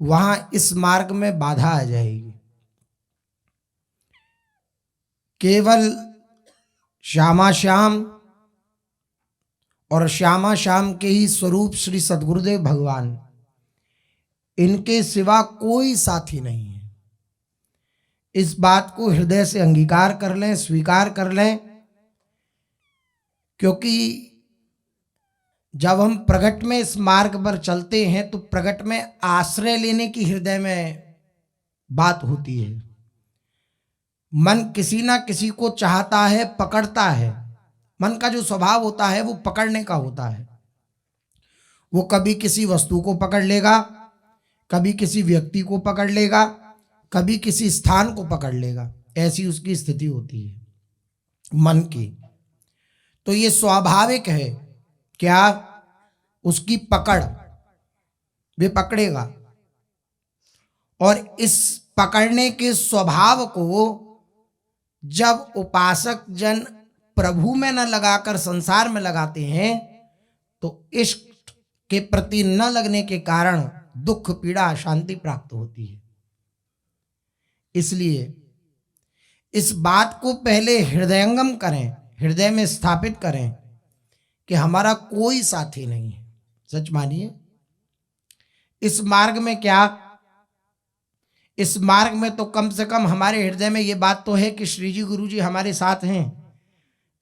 वहां इस मार्ग में बाधा आ जाएगी। केवल श्यामा श्याम और श्यामा श्याम के ही स्वरूप श्री सद्गुरुदेव भगवान, इनके सिवा कोई साथी नहीं है। इस बात को हृदय से अंगीकार कर लें, स्वीकार कर लें, क्योंकि जब हम प्रगट में इस मार्ग पर चलते हैं तो प्रगट में आश्रय लेने की हृदय में बात होती है। मन किसी ना किसी को चाहता है, पकड़ता है। मन का जो स्वभाव होता है वो पकड़ने का होता है। वो कभी किसी वस्तु को पकड़ लेगा, कभी किसी व्यक्ति को पकड़ लेगा, कभी किसी स्थान को पकड़ लेगा। ऐसी उसकी स्थिति होती है मन की। तो ये स्वाभाविक है, क्या उसकी पकड़, वे पकड़ेगा। और इस पकड़ने के स्वभाव को जब उपासक जन प्रभु में न लगाकर संसार में लगाते हैं तो इष्ट के प्रति न लगने के कारण दुख, पीड़ा, अशांति प्राप्त होती है। इसलिए इस बात को पहले हृदयंगम करें, हृदय में स्थापित करें कि हमारा कोई साथी नहीं है। सच मानिए, इस मार्ग में क्या, इस मार्ग में तो कम से कम हमारे हृदय में ये बात तो है कि श्री जी गुरु जी हमारे साथ हैं।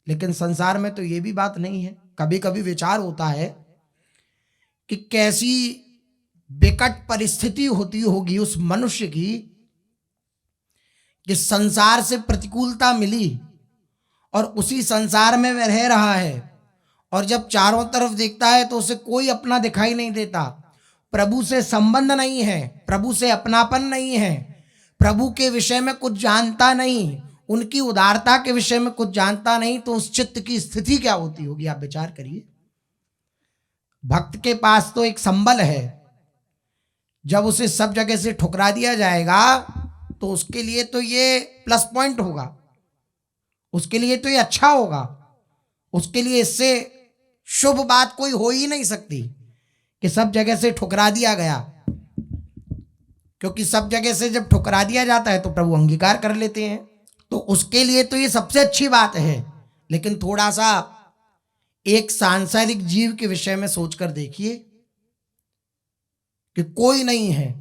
लेकिन संसार में तो ये भी बात नहीं है। कभी कभी विचार होता है कि कैसी विकट परिस्थिति होती होगी उस मनुष्य की कि संसार से प्रतिकूलता मिली और उसी संसार में वह रह रहा है, और जब चारों तरफ देखता है तो उसे कोई अपना दिखाई नहीं देता। प्रभु से संबंध नहीं है, प्रभु से अपनापन नहीं है, प्रभु के विषय में कुछ जानता नहीं, उनकी उदारता के विषय में कुछ जानता नहीं, तो उस चित्त की स्थिति क्या होती होगी, आप विचार करिए। भक्त के पास तो एक संबल है, जब उसे सब जगह से ठुकरा दिया जाएगा तो उसके लिए तो ये प्लस पॉइंट होगा, उसके लिए तो ये अच्छा होगा, उसके लिए इससे शुभ बात कोई हो ही नहीं सकती कि सब जगह से ठुकरा दिया गया। क्योंकि सब जगह से जब ठुकरा दिया जाता है तो प्रभु अंगीकार कर लेते हैं, तो उसके लिए तो ये सबसे अच्छी बात है। लेकिन थोड़ा सा एक सांसारिक जीव के विषय में सोचकर देखिए कि कोई नहीं है,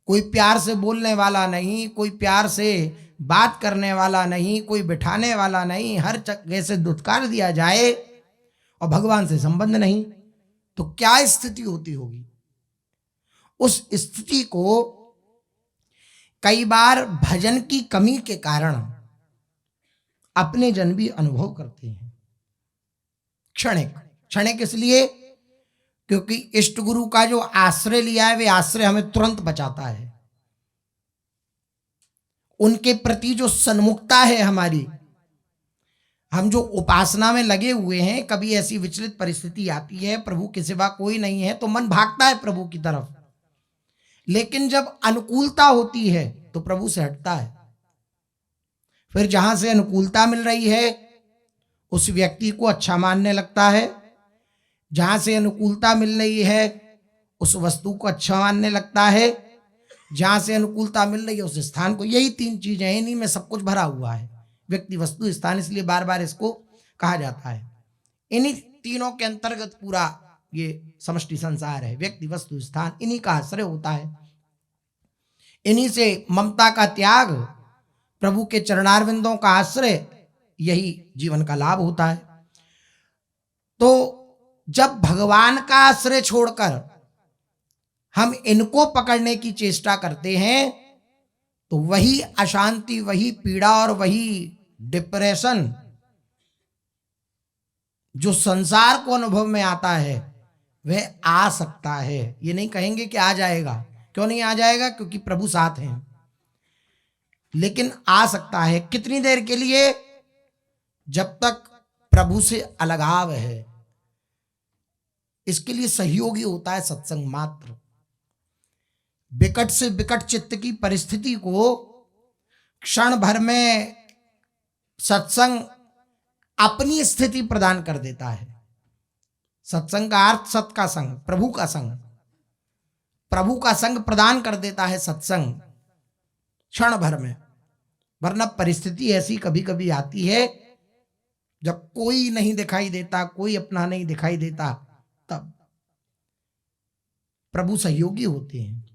कोई प्यार से बोलने वाला नहीं, कोई प्यार से बात करने वाला नहीं, कोई बिठाने वाला नहीं, हर जगह से दुत्कार दिया जाए और भगवान से संबंध नहीं, तो क्या स्थिति होती होगी। उस स्थिति को कई बार भजन की कमी के कारण अपने जन भी अनुभव करते हैं। क्षणिक क्षणिक इसलिए क्योंकि इष्ट गुरु का जो आश्रय लिया है वे आश्रय हमें तुरंत बचाता है। उनके प्रति जो सन्मुखता है हमारी, हम जो उपासना में लगे हुए हैं, कभी ऐसी विचलित परिस्थिति आती है, प्रभु के सिवा कोई नहीं है, तो मन भागता है प्रभु की तरफ। लेकिन जब अनुकूलता होती है तो प्रभु से हटता है। फिर जहां से अनुकूलता मिल रही है उस व्यक्ति को अच्छा मानने लगता है, जहां से अनुकूलता मिल रही है उस वस्तु को अच्छा मानने लगता है, जहां से अनुकूलता मिल रही है उस स्थान को। यही तीन चीजें हैं, इन्हीं में सब कुछ भरा हुआ है, व्यक्ति, वस्तु, स्थान। इसलिए बार बार इसको कहा जाता है। इन्हीं तीनों के अंतर्गत पूरा ये समष्टि संसार है। व्यक्ति, वस्तु, स्थान, इन्हीं का आश्रय होता है। इन्हीं से ममता का त्याग, प्रभु के चरणारविंदों का आश्रय, यही जीवन का लाभ होता है। तो जब भगवान का आश्रय छोड़कर हम इनको पकड़ने की चेष्टा करते हैं तो वही अशांति, वही पीड़ा और वही डिप्रेशन जो संसार को अनुभव में आता है वह आ सकता है। ये नहीं कहेंगे कि आ जाएगा। क्यों नहीं आ जाएगा? क्योंकि प्रभु साथ हैं। लेकिन आ सकता है। कितनी देर के लिए? जब तक प्रभु से अलगाव है। इसके लिए सहयोगी होता है सत्संग मात्र। विकट से विकट चित्त की परिस्थिति को क्षण भर में सत्संग अपनी स्थिति प्रदान कर देता है। सत्संग का अर्थ सत का संग, प्रभु का संग। प्रभु का संग प्रदान कर देता है सत्संग क्षण भर में। वरना परिस्थिति ऐसी कभी कभी आती है जब कोई नहीं दिखाई देता, कोई अपना नहीं दिखाई देता, तब प्रभु सहयोगी होते हैं।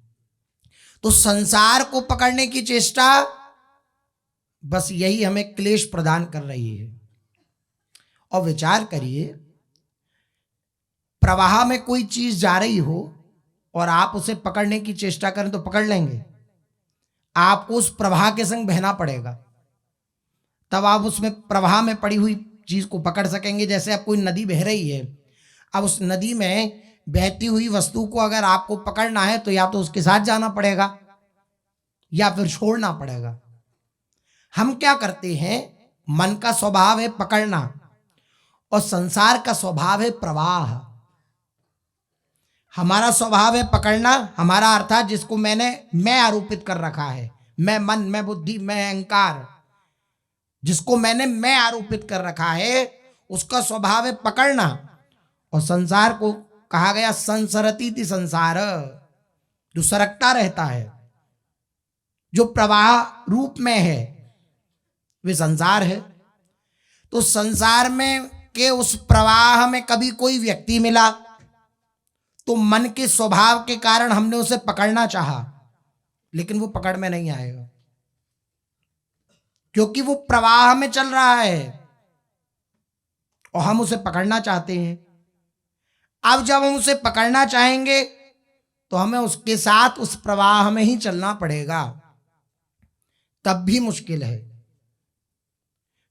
तो संसार को पकड़ने की चेष्टा बस यही हमें क्लेश प्रदान कर रही है। और विचार करिए, प्रवाह में कोई चीज जा रही हो और आप उसे पकड़ने की चेष्टा करें तो पकड़ लेंगे, आपको उस प्रवाह के संग बहना पड़ेगा, तब आप उसमें प्रवाह में पड़ी हुई चीज को पकड़ सकेंगे। जैसे अब कोई नदी बह रही है, अब उस नदी में बहती हुई वस्तु को अगर आपको पकड़ना है तो या तो उसके साथ जाना पड़ेगा या फिर छोड़ना पड़ेगा। हम क्या करते हैं, मन का स्वभाव है पकड़ना और संसार का स्वभाव है प्रवाह। हमारा स्वभाव है पकड़ना, हमारा अर्थात जिसको मैं आरोपित कर रखा है, मैं मन, मैं बुद्धि, मैं अहंकार, जिसको मैं आरोपित कर रखा है, उसका स्वभाव है पकड़ना। और संसार को कहा गया संसरती थी संसार, जो सरकता रहता है, जो प्रवाह रूप में है, वे संसार है। तो संसार में के उस प्रवाह में कभी कोई व्यक्ति मिला तो मन के स्वभाव के कारण हमने उसे पकड़ना चाहा, लेकिन वो पकड़ में नहीं आएगा क्योंकि वो प्रवाह में चल रहा है और हम उसे पकड़ना चाहते हैं। अब जब हम उसे पकड़ना चाहेंगे तो हमें उसके साथ उस प्रवाह में ही चलना पड़ेगा, तब भी मुश्किल है।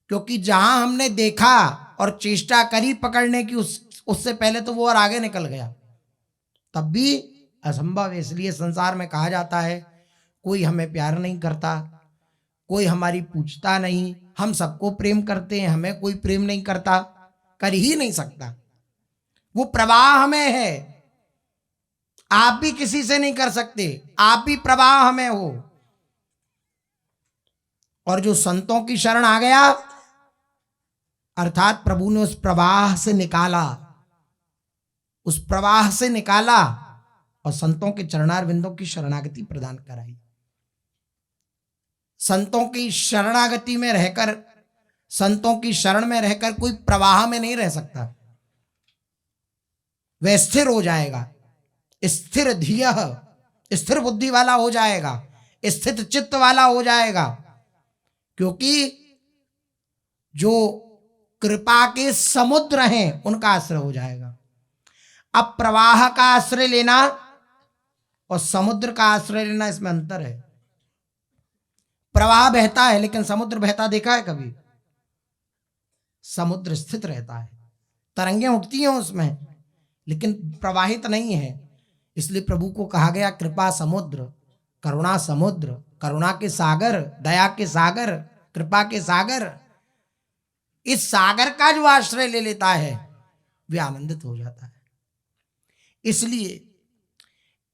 क्योंकि जहां हमने देखा और चेष्टा करी पकड़ने की, उससे पहले तो वो और आगे निकल गया, तब भी असंभव है। इसलिए संसार में कहा जाता है कोई हमें प्यार नहीं करता, कोई हमारी पूछता नहीं, हम सबको प्रेम करते हैं, हमें कोई प्रेम नहीं करता, कर ही नहीं सकता। वो प्रवाह में है, आप भी किसी से नहीं कर सकते, आप भी प्रवाह में हो। और जो संतों की शरण आ गया, अर्थात प्रभु ने उस प्रवाह से निकाला, उस प्रवाह से निकाला और संतों के चरणार बिंदों की शरणागति प्रदान कराई। संतों की शरणागति में रहकर, संतों की शरण में रहकर कोई प्रवाह में नहीं रह सकता, वह स्थिर हो जाएगा, स्थिर धियः, स्थिर बुद्धि वाला हो जाएगा, स्थित चित्त वाला हो जाएगा। क्योंकि जो कृपा के समुद्र हैं उनका आश्रय हो जाएगा। अब प्रवाह का आश्रय लेना और समुद्र का आश्रय लेना, इसमें अंतर है। प्रवाह बहता है लेकिन समुद्र बहता देखा है कभी? समुद्र स्थित रहता है, तरंगें उठती हैं उसमें, लेकिन प्रवाहित नहीं है। इसलिए प्रभु को कहा गया कृपा समुद्र, करुणा समुद्र, करुणा के सागर, दया के सागर, कृपा के सागर। इस सागर का जो आश्रय ले लेता है वे आनंदित हो जाता है। इसलिए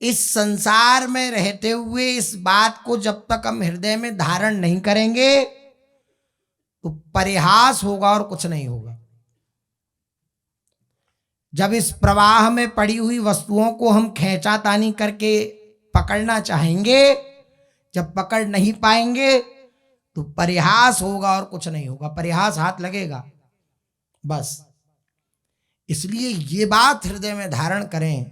इस संसार में रहते हुए इस बात को जब तक हम हृदय में धारण नहीं करेंगे तो परिहास होगा और कुछ नहीं होगा। जब इस प्रवाह में पड़ी हुई वस्तुओं को हम खींचातानी करके पकड़ना चाहेंगे, जब पकड़ नहीं पाएंगे तो परिहास होगा और कुछ नहीं होगा, परिहास हाथ लगेगा बस। इसलिए ये बात हृदय में धारण करें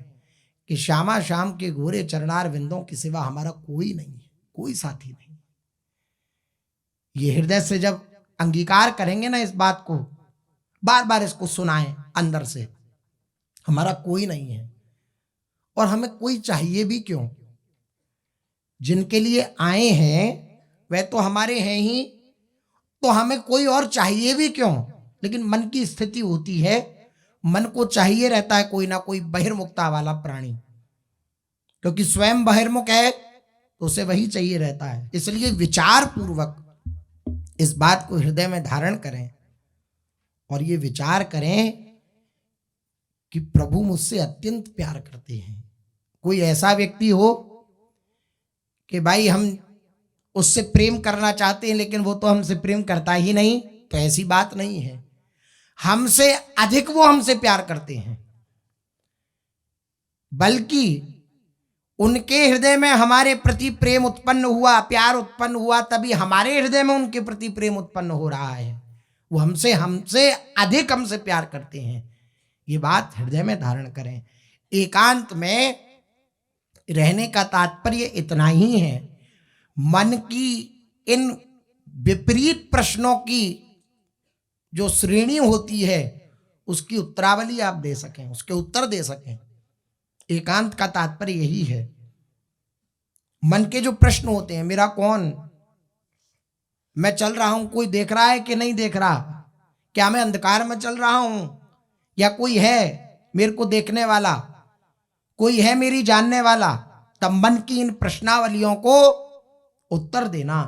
कि श्यामा श्याम के गोरे चरणार विंदों के सिवा हमारा कोई नहीं है, कोई साथी नहीं। ये हृदय से जब अंगीकार करेंगे ना इस बात को, बार बार इसको सुनाएं अंदर से, हमारा कोई नहीं है और हमें कोई चाहिए भी क्यों। जिनके लिए आए हैं वह तो हमारे हैं ही, तो हमें कोई और चाहिए भी क्यों। लेकिन मन की स्थिति होती है, मन को चाहिए रहता है कोई ना कोई बहिर्मुखता वाला प्राणी, क्योंकि स्वयं बहिर्मुख है तो उसे वही चाहिए रहता है। इसलिए विचार पूर्वक इस बात को हृदय में धारण करें और ये विचार करें कि प्रभु मुझसे अत्यंत प्यार करते हैं। कोई ऐसा व्यक्ति हो कि भाई हम उससे प्रेम करना चाहते हैं लेकिन वो तो हमसे प्रेम करता ही नहीं, तो ऐसी बात नहीं है। हमसे अधिक वो हमसे प्यार करते हैं, बल्कि उनके हृदय में हमारे प्रति प्रेम उत्पन्न हुआ, प्यार उत्पन्न हुआ, तभी हमारे हृदय में उनके प्रति प्रेम उत्पन्न हो रहा है। वो हमसे हमसे अधिक हमसे प्यार करते हैं। ये बात हृदय में धारण करें। एकांत में रहने का तात्पर्य इतना ही है, मन की इन विपरीत प्रश्नों की जो श्रेणी होती है उसकी उत्तरावली आप दे सकें, उसके उत्तर दे सकें। एकांत का तात्पर्य यही है। मन के जो प्रश्न होते हैं, मेरा कौन, मैं चल रहा हूं, कोई देख रहा है कि नहीं देख रहा, क्या मैं अंधकार में चल रहा हूं या कोई है मेरे को देखने वाला, कोई है मेरी जानने वाला। तब मन की इन प्रश्नावलियों को उत्तर देना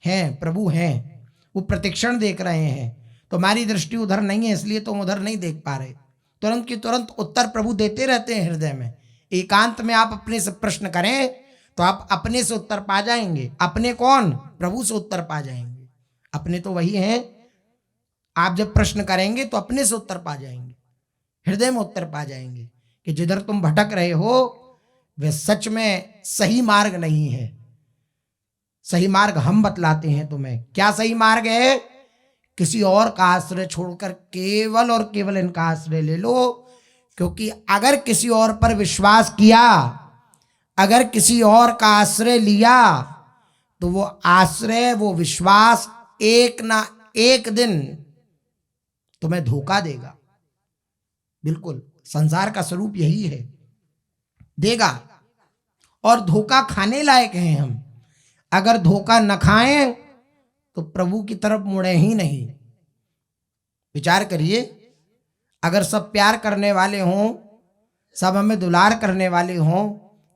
है। प्रभु हैं, वो प्रतिक्षण देख रहे हैं, तुम्हारी दृष्टि उधर नहीं है इसलिए तुम उधर नहीं देख पा रहे। तुरंत की तुरंत उत्तर प्रभु देते रहते हैं हृदय में। एकांत में आप अपने से प्रश्न करें तो आप अपने से उत्तर पा जाएंगे। अपने कौन, प्रभु से उत्तर पा जाएंगे। अपने तो वही हैं। आप जब प्रश्न करेंगे तो अपने से उत्तर पा जाएंगे, हृदय में उत्तर पा जाएंगे कि जिधर तुम भटक रहे हो वह सच में सही मार्ग नहीं है। सही मार्ग हम बतलाते हैं तुम्हें। क्या सही मार्ग है? किसी और का आश्रय छोड़कर केवल और केवल इनका आश्रय ले लो। क्योंकि अगर किसी और पर विश्वास किया, अगर किसी और का आश्रय लिया, तो वो आश्रय, वो विश्वास एक ना एक दिन तुम्हें धोखा देगा। बिल्कुल, संसार का स्वरूप यही है, देगा। और धोखा खाने लायक हैं हम। अगर धोखा न खाएं तो प्रभु की तरफ मुड़े ही नहीं। विचार करिए, अगर सब प्यार करने वाले हों, सब हमें दुलार करने वाले हों,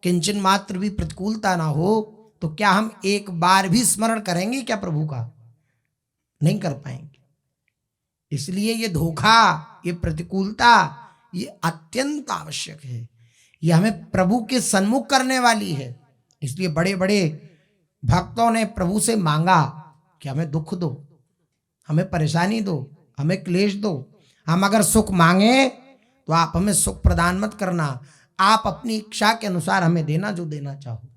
किंचन मात्र भी प्रतिकूलता ना हो, तो क्या हम एक बार भी स्मरण करेंगे क्या प्रभु का? नहीं कर पाएंगे। इसलिए ये धोखा, ये प्रतिकूलता, ये अत्यंत आवश्यक है। ये हमें प्रभु के सन्मुख करने वाली है। इसलिए बड़े बड़े भक्तों ने प्रभु से मांगा कि हमें दुख दो, हमें परेशानी दो, हमें क्लेश दो। हम अगर सुख मांगे तो आप हमें सुख प्रदान मत करना, आप अपनी इच्छा के अनुसार हमें देना जो देना चाहो।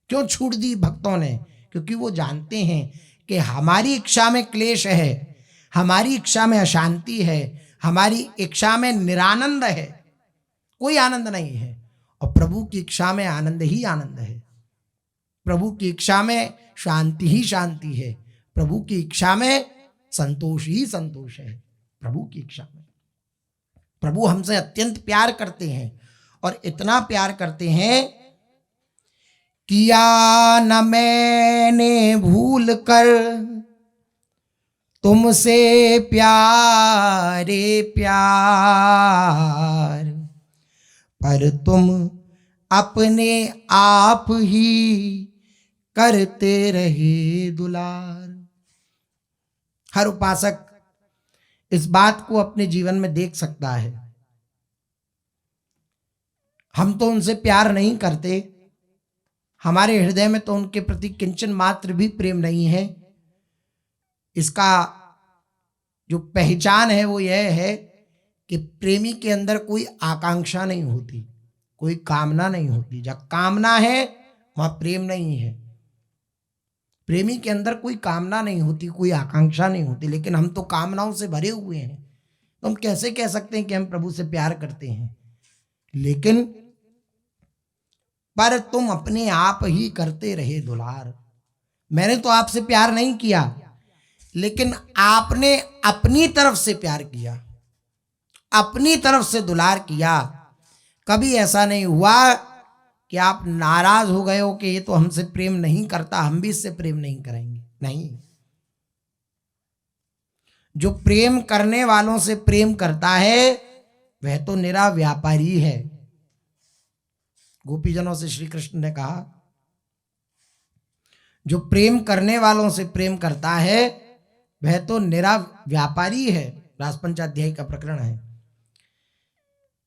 क्यों छूट दी भक्तों ने? क्योंकि वो जानते हैं कि हमारी इच्छा में क्लेश है, हमारी इच्छा में अशांति है, हमारी इच्छा में निरानंद है, कोई आनंद नहीं है। और प्रभु की इच्छा में आनंद ही आनंद है। प्रभु की इच्छा में शांति ही शांति है। प्रभु की इच्छा में संतोष ही संतोष है। प्रभु की इच्छा में प्रभु हमसे अत्यंत प्यार करते हैं, और इतना प्यार करते हैं, किया न मैंने भूल कर तुमसे प्यारे प्यार, पर तुम अपने आप ही करते रहे दुलार। हर उपासक इस बात को अपने जीवन में देख सकता है। हम तो उनसे प्यार नहीं करते, हमारे हृदय में तो उनके प्रति किंचन मात्र भी प्रेम नहीं है। इसका जो पहचान है वो यह है कि प्रेमी के अंदर कोई आकांक्षा नहीं होती, कोई कामना नहीं होती। जब कामना है वहां प्रेम नहीं है। प्रेमी के अंदर कोई कामना नहीं होती, कोई आकांक्षा नहीं होती। लेकिन हम तो कामनाओं से भरे हुए हैं, तो हम कैसे कह सकते हैं कि हम प्रभु से प्यार करते हैं? लेकिन पर तुम अपने आप ही करते रहे दुलार। मैंने तो आपसे प्यार नहीं किया, लेकिन आपने अपनी तरफ से प्यार किया, अपनी तरफ से दुलार किया। कभी ऐसा नहीं हुआ कि आप नाराज हो गए हो कि ये तो हमसे प्रेम नहीं करता, हम भी इससे प्रेम नहीं करेंगे। नहीं, जो प्रेम करने वालों से प्रेम करता है वह तो निरा व्यापारी है। गोपीजनों से श्री कृष्ण ने कहा, जो प्रेम करने वालों से प्रेम करता है वह तो निरा व्यापारी है। रासपंचाध्यायी का प्रकरण है।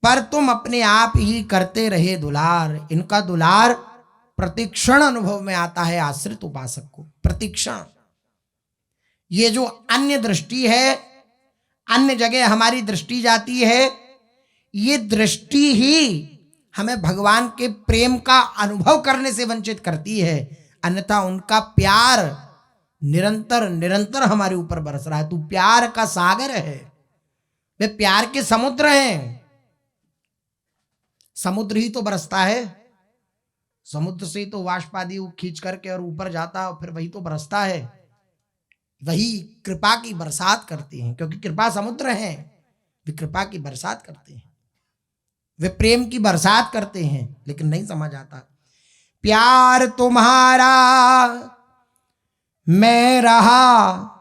पर तुम अपने आप ही करते रहे दुलार। इनका दुलार प्रतिक्षण अनुभव में आता है आश्रित उपासक को। प्रतिक्षण, ये जो अन्य दृष्टि है, अन्य जगह हमारी दृष्टि जाती है, ये दृष्टि ही हमें भगवान के प्रेम का अनुभव करने से वंचित करती है, अन्यथा उनका प्यार निरंतर निरंतर हमारे ऊपर बरस रहा है। तू प्यार का सागर है, वे प्यार के समुद्र हैं। समुद्र ही तो बरसता है, समुद्र से तो वाष्प आदि खींच करके और ऊपर जाता है और फिर वही तो बरसता है। वही कृपा की बरसात करते हैं, क्योंकि कृपा समुद्र है। वे कृपा की बरसात करते हैं, वे प्रेम की बरसात करते हैं, लेकिन नहीं समझ आता। प्यार तुम्हारा मैं रहा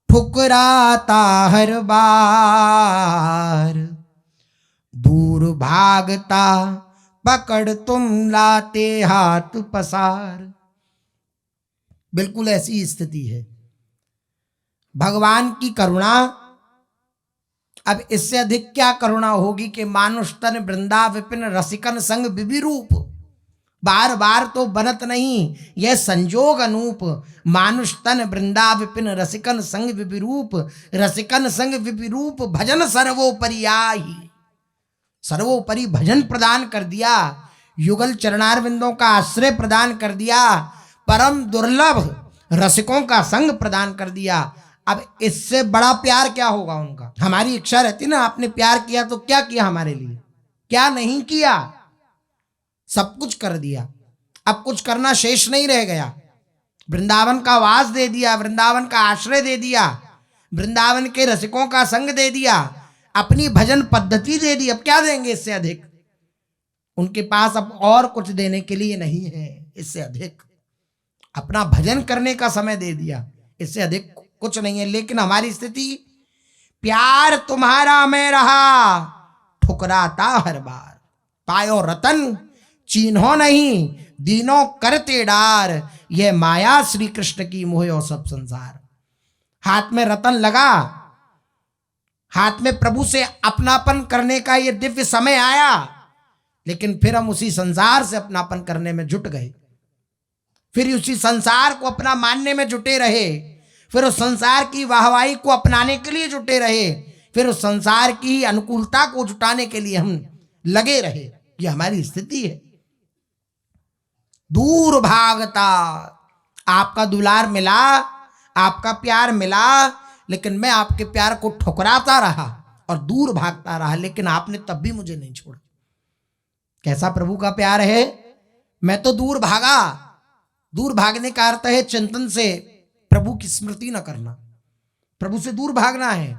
ठुकराता हर बार, दूर भागता पकड़ तुम लाते हाथ पसार। बिल्कुल ऐसी स्थिति है भगवान की करुणा। अब इससे अधिक क्या करुणा होगी कि मानुष तन वृंदा विपिन रसिकन संग विविरूप। बार बार तो बनत नहीं यह संजोग अनूप। मानुष तन वृंदा विपिन रसिकन संग विविरूप, रसिकन संग विविरूप भजन सर्वोपरि आही। सर्वोपरि भजन प्रदान कर दिया, युगल चरणारविंदों का आश्रय प्रदान कर दिया, परम दुर्लभ रसिकों का संग प्रदान कर दिया। अब इससे बड़ा प्यार क्या होगा उनका। हमारी इच्छा रहती ना, आपने प्यार किया तो क्या किया हमारे लिए, क्या नहीं किया, सब कुछ कर दिया। अब कुछ करना शेष नहीं रह गया। वृंदावन का वास दे दिया, वृंदावन का आश्रय दे दिया, वृंदावन के रसिकों का संग दे दिया, अपनी भजन पद्धति दे दी। अब क्या देंगे इससे अधिक, उनके पास अब और कुछ देने के लिए नहीं है इससे अधिक। अपना भजन करने का समय दे दिया, इससे अधिक कुछ नहीं है। लेकिन हमारी स्थिति, प्यार तुम्हारा मैं रहा ठुकराता हर बार, पायो रतन चीन्हो नहीं दीनों करते डार। यह माया श्री कृष्ण की मोह सब संसार। हाथ में रतन लगा, हाथ में प्रभु से अपनापन करने का यह दिव्य समय आया, लेकिन फिर हम उसी संसार से अपनापन करने में जुट गए, फिर उसी संसार को अपना मानने में जुटे रहे, फिर उस संसार की वाहवाही को अपनाने के लिए जुटे रहे, फिर उस संसार की अनुकूलता को जुटाने के लिए हम लगे रहे। ये हमारी स्थिति है। दूर भागता, आपका दुलार मिला, आपका प्यार मिला, लेकिन मैं आपके प्यार को ठुकराता रहा और दूर भागता रहा, लेकिन आपने तब भी मुझे नहीं छोड़ा। कैसा प्रभु का प्यार है। मैं तो दूर भागा। दूर भागने का अर्थ है चिंतन से प्रभु की स्मृति न करना, प्रभु से दूर भागना है।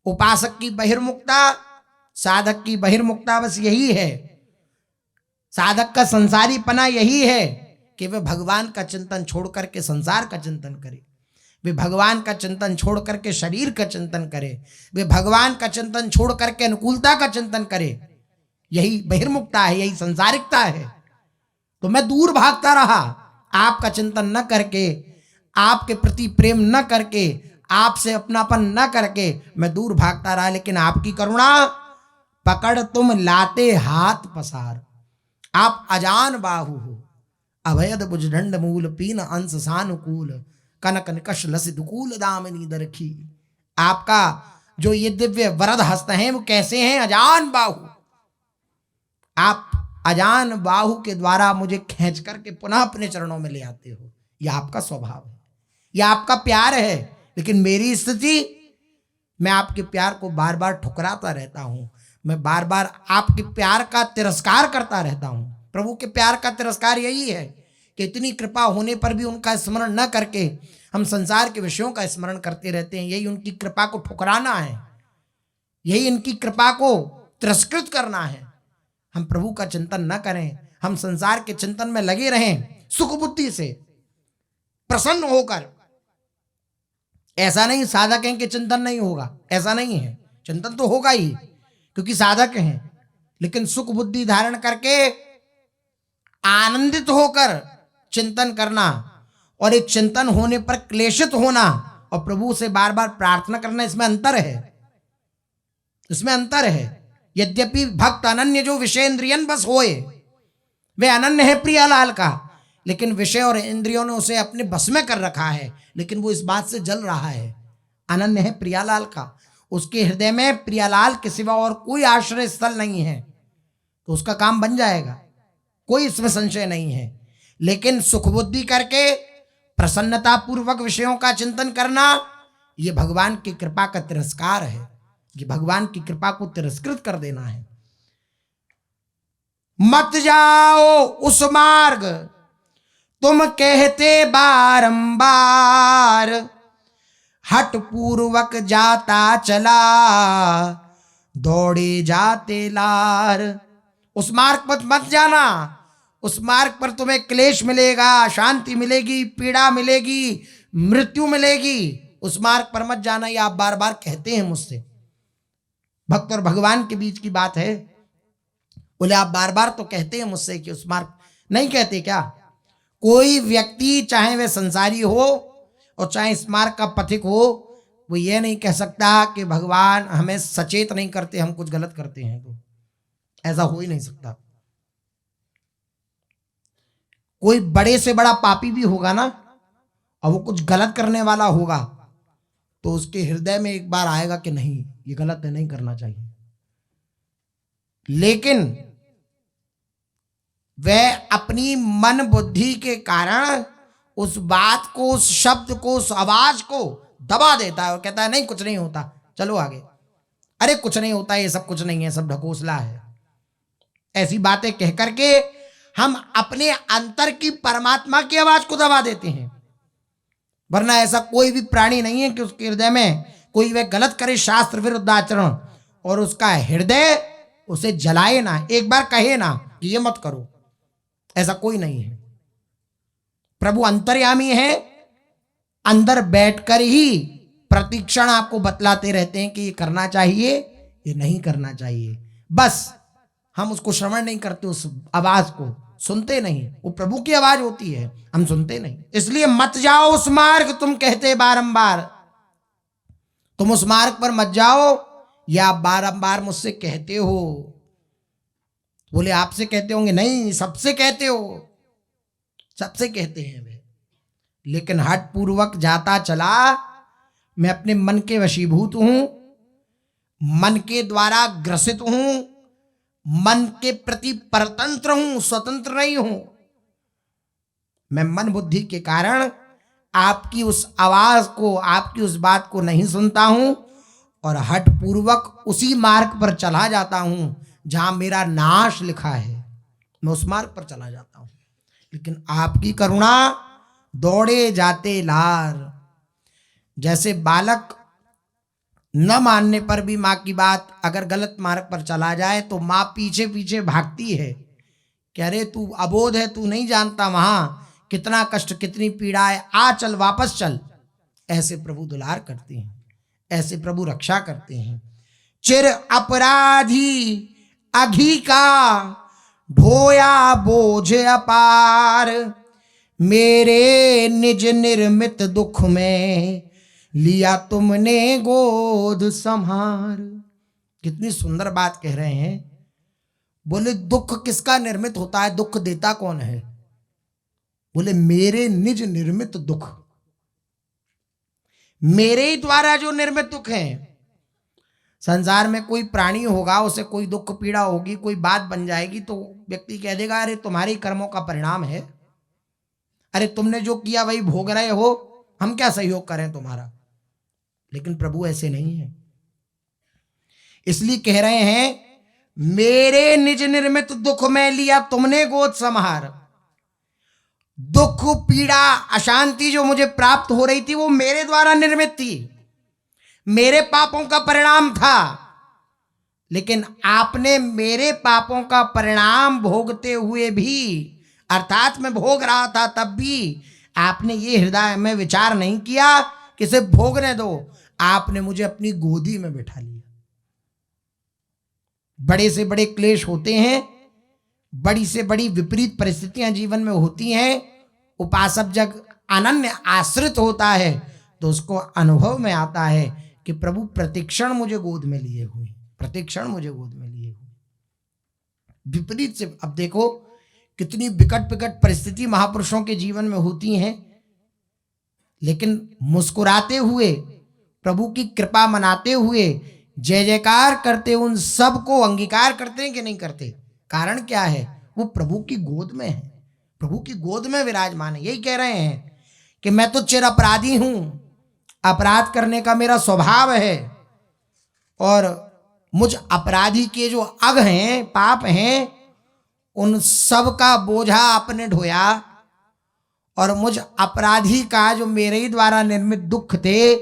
उपासक की बहिर्मुखता, साधक की बहिर्मुखता बस यही है। साधक का संसारीपना यही है कि वे भगवान का चिंतन छोड़ करके संसार का चिंतन करे, वे भगवान का चिंतन छोड़ करके शरीर का चिंतन करे, वे भगवान का चिंतन छोड़ करके अनुकूलता का चिंतन करे। यही बहिर्मुखता है, यही संसारिकता है। तो मैं दूर भागता रहा, आपका चिंतन न करके, आपके प्रति प्रेम न करके, आपसे अपनापन न करके मैं दूर भागता रहा। लेकिन आपकी करुणा, पकड़ तुम लाते हाथ पसार। आप अजान बाहु हो, अभयद भुजदंड मूल पीन अंश सानुकूल, कनक निकष लसित दुकूल दामिनी दरखी। आपका जो ये दिव्य वरद हस्त हैं वो कैसे हैं, अजान बाहु। आप अजान बाहु के द्वारा मुझे खींच करके पुनः अपने चरणों में ले आते हो। यह आपका स्वभाव है, यह आपका प्यार है। लेकिन मेरी स्थिति, मैं आपके प्यार को बार बार ठुकराता रहता हूं, मैं बार बार आपके प्यार का तिरस्कार करता रहता हूं। प्रभु के प्यार का तिरस्कार यही है कि इतनी कृपा होने पर भी उनका स्मरण न करके हम संसार के विषयों का स्मरण करते रहते हैं। यही उनकी कृपा को ठुकराना है, यही इनकी कृपा को तिरस्कृत करना है। हम प्रभु का चिंतन न करें, हम संसार के चिंतन में लगे रहें सुख बुद्धि से, प्रसन्न होकर। ऐसा नहीं साधक हैं कि चिंतन नहीं होगा, ऐसा नहीं है, चिंतन तो होगा ही क्योंकि साधक हैं। लेकिन सुख बुद्धि धारण करके आनंदित होकर चिंतन करना और एक चिंतन होने पर क्लेशित होना और प्रभु से बार बार प्रार्थना करना, इसमें अंतर है, इसमें अंतर है। यद्यपि भक्त अनन्य जो विषय इंद्रियन बस होए, वे अनन्य है प्रियालाल का, लेकिन विषय और इंद्रियों ने उसे अपने बस में कर रखा है, लेकिन वो इस बात से जल रहा है, अनन्य है प्रियालाल का। उसके हृदय में प्रियालाल के सिवा और कोई आश्रय स्थल नहीं है। तो उसका काम बन जाएगा, कोई इसमें संशय नहीं है। लेकिन सुख बुद्धि करके प्रसन्नता पूर्वक विषयों का चिंतन करना, ये भगवान की कृपा का तिरस्कार है, ये भगवान की कृपा को तिरस्कृत कर देना है। मत जाओ उस मार्ग तुम कहते बारंबार, हट पूर्वक जाता चला दौड़े जाते लार। उस मार्ग पर मत जाना, उस मार्ग पर तुम्हें क्लेश मिलेगा, शांति मिलेगी, पीड़ा मिलेगी, मृत्यु मिलेगी। उस मार्ग पर मत जाना, ये आप बार बार कहते हैं मुझसे। भक्त और भगवान के बीच की बात है। बोले आप बार बार तो कहते हैं मुझसे कि उस मार्ग, नहीं कहते क्या? कोई व्यक्ति चाहे वह संसारी हो और चाहे इस मार्ग का पथिक हो, वो ये नहीं कह सकता कि भगवान हमें सचेत नहीं करते, हम कुछ गलत करते हैं। तो ऐसा हो ही नहीं सकता। कोई बड़े से बड़ा पापी भी होगा ना, और वो कुछ गलत करने वाला होगा, तो उसके हृदय में एक बार आएगा कि नहीं, ये गलत है, नहीं करना चाहिए। लेकिन वह अपनी मन बुद्धि के कारण उस बात को, उस शब्द को, उस आवाज को दबा देता है और कहता है नहीं कुछ नहीं होता, चलो आगे। अरे कुछ नहीं होता, ये सब कुछ नहीं है, सब ढकोसला है। ऐसी बातें कह करके हम अपने अंतर की परमात्मा की आवाज को दबा देते हैं। वरना ऐसा कोई भी प्राणी नहीं है कि उसके हृदय में कोई वह गलत करे, शास्त्र विरुद्ध आचरण, और उसका हृदय उसे जलाए ना, एक बार कहे ना कि ये मत करो। ऐसा कोई नहीं है। प्रभु अंतर्यामी है, अंदर बैठकर ही प्रतिक्षण आपको बतलाते रहते हैं कि ये करना चाहिए, ये नहीं करना चाहिए। बस हम उसको श्रवण नहीं करते, उस आवाज को सुनते नहीं। वो प्रभु की आवाज होती है, हम सुनते नहीं। इसलिए मत जाओ उस मार्ग तुम कहते बारंबार, तुम उस मार्ग पर मत जाओ, या आप बारंबार मुझसे कहते हो। बोले आपसे कहते होंगे? नहीं, सबसे कहते हो, सबसे कहते हैं वे। लेकिन हठ पूर्वक जाता चला, मैं अपने मन के वशीभूत हूं, मन के द्वारा ग्रसित हूं, मन के प्रति परतंत्र हूं, स्वतंत्र नहीं हूं। मैं मन बुद्धि के कारण आपकी उस आवाज को, आपकी उस बात को नहीं सुनता हूं, और हठ पूर्वक उसी मार्ग पर चला जाता हूं जहां मेरा नाश लिखा है। मैं उस मार्ग पर चला जाता हूं। लेकिन आपकी करुणा दौड़े जाते लार। जैसे बालक न मानने पर भी माँ की बात अगर गलत मार्ग पर चला जाए तो माँ पीछे पीछे भागती है कि अरे तू अबोध है, तू नहीं जानता वहां कितना कष्ट, कितनी पीड़ा है, आ चल, वापस चल। ऐसे प्रभु दुलार करते हैं, ऐसे प्रभु रक्षा करते हैं। चिर अपराधी अघी का ढोया बोझ अपार, मेरे निज निर्मित दुख में लिया तुमने गोद संहार। कितनी सुंदर बात कह रहे हैं। बोले दुख किसका निर्मित होता है, दुख देता कौन है? बोले मेरे निज निर्मित दुख, मेरे ही द्वारा जो निर्मित दुख है। संसार में कोई प्राणी होगा, उसे कोई दुख पीड़ा होगी, कोई बात बन जाएगी तो व्यक्ति कह देगा अरे तुम्हारे कर्मों का परिणाम है, अरे तुमने जो किया वही भोग रहे हो, हम क्या सहयोग करें तुम्हारा। लेकिन प्रभु ऐसे नहीं है। इसलिए कह रहे हैं मेरे निज निर्मित दुख में लिया तुमने गोद संहार। दुख, पीड़ा, अशांति जो मुझे प्राप्त हो रही थी वो मेरे द्वारा निर्मित थी, मेरे पापों का परिणाम था। लेकिन आपने मेरे पापों का परिणाम भोगते हुए भी, अर्थात मैं भोग रहा था तब भी, आपने ये हृदय में विचार नहीं किया कि इसे भोगने दो। आपने मुझे अपनी गोदी में बिठा लिया। बड़े से बड़े क्लेश होते हैं, बड़ी से बड़ी विपरीत परिस्थितियां जीवन में होती हैं। उपासक जब अनन्य आश्रित होता है तो उसको अनुभव में आता है कि प्रभु प्रतिक्षण मुझे गोद में लिए हुए, प्रतिक्षण मुझे गोद में लिए हुए। विपरीत से अब देखो कितनी विकट विकट परिस्थिति महापुरुषों के जीवन में होती हैं, लेकिन मुस्कुराते हुए, प्रभु की कृपा मनाते हुए, जय जयकार करते उन सब को अंगीकार करते हैं कि नहीं करते? कारण क्या है? वो प्रभु की गोद में है, प्रभु की गोद में विराजमान है। यही कह रहे हैं कि मैं तो चिर अपराधी हूं, अपराध करने का मेरा स्वभाव है, और मुझ अपराधी के जो अग हैं, पाप हैं, उन सब का बोझा आपने ढोया, और मुझ अपराधी का जो मेरे ही द्वारा निर्मित दुख थे,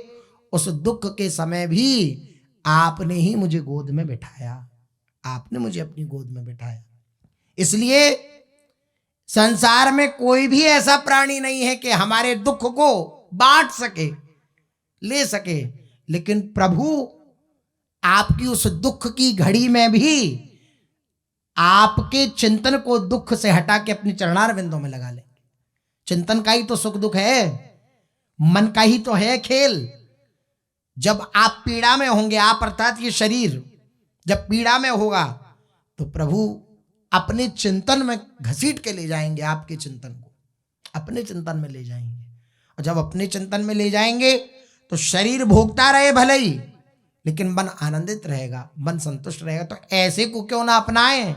उस दुख के समय भी आपने ही मुझे गोद में बिठाया, आपने मुझे अपनी गोद में बिठाया। इसलिए संसार में कोई भी ऐसा प्राणी नहीं है कि हमारे दुख को बांट सके, ले सके, लेकिन प्रभु आपकी उस दुख की घड़ी में भी आपके चिंतन को दुख से हटा के अपनी चरणारविंदों में लगा लेंगे। चिंतन का ही तो सुख दुख है, मन का ही तो है खेल। जब आप पीड़ा में होंगे, आप अर्थात ये शरीर जब पीड़ा में होगा, तो प्रभु अपने चिंतन में घसीट के ले जाएंगे, आपके चिंतन को अपने चिंतन में ले जाएंगे। और जब अपने चिंतन में ले जाएंगे तो शरीर भोगता रहे भले ही, लेकिन मन आनंदित रहेगा, मन संतुष्ट रहेगा। तो ऐसे को क्यों ना अपनाएं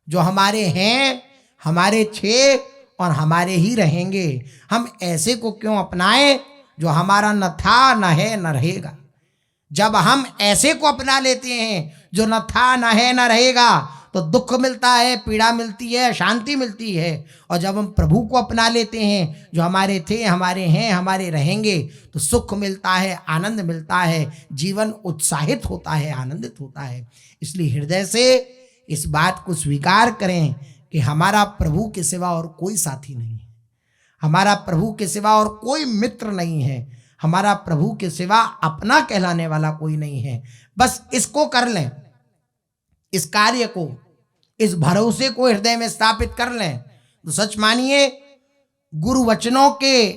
जो हमारे हैं, हमारे थे और हमारे ही रहेंगे। हम ऐसे को क्यों अपनाएं जो हमारा न था, न है, न रहेगा। जब हम ऐसे को अपना लेते हैं जो न था, न है, न रहेगा, तो दुख मिलता है, पीड़ा मिलती है, शांति मिलती है। और जब हम प्रभु को अपना लेते हैं जो हमारे थे, हमारे हैं, हमारे रहेंगे, तो सुख मिलता है, आनंद मिलता है, जीवन उत्साहित होता है, आनंदित होता है। इसलिए हृदय से इस बात को स्वीकार करें कि हमारा प्रभु के सिवा और कोई साथी नहीं है, हमारा प्रभु के सिवा और कोई मित्र नहीं है, हमारा प्रभु के सिवा अपना कहलाने वाला कोई नहीं है। बस इसको कर लें, इस कार्य को, इस भरोसे को हृदय में स्थापित कर लें, तो सच मानिए गुरु वचनों के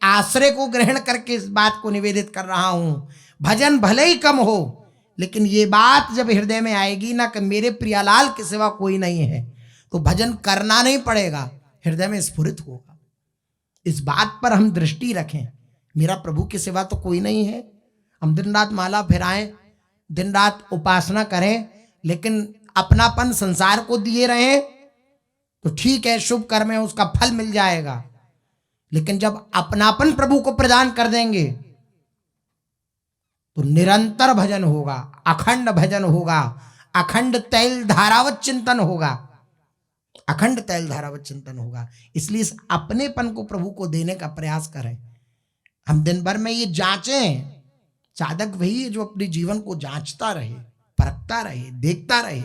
आश्रय को ग्रहण करके इस बात को निवेदित कर रहा हूं। भजन भले ही कम हो, लेकिन ये बात जब हृदय में आएगी ना कि मेरे प्रियालाल के सिवा कोई नहीं है, तो भजन करना नहीं पड़ेगा, हृदय में स्फुरित होगा। इस बात पर हम दृष्टि रखें, मेरा प्रभु के सिवा तो कोई नहीं है। हम दिन रात माला फिराएं, दिन रात उपासना करें, लेकिन अपनापन संसार को दिए रहें तो ठीक है, शुभ कर्म है, उसका फल मिल जाएगा। लेकिन जब अपनापन प्रभु को प्रदान कर देंगे तो निरंतर भजन होगा, अखंड भजन होगा, अखंड तैल धारावत चिंतन होगा, अखंड तैल धारावत चिंतन होगा। इसलिए इस अपनेपन को प्रभु को देने का प्रयास करें। हम दिन भर में ये जांचें, साधक वही है जो अपने जीवन को जांचता रहे, परखता रहे, देखता रहे,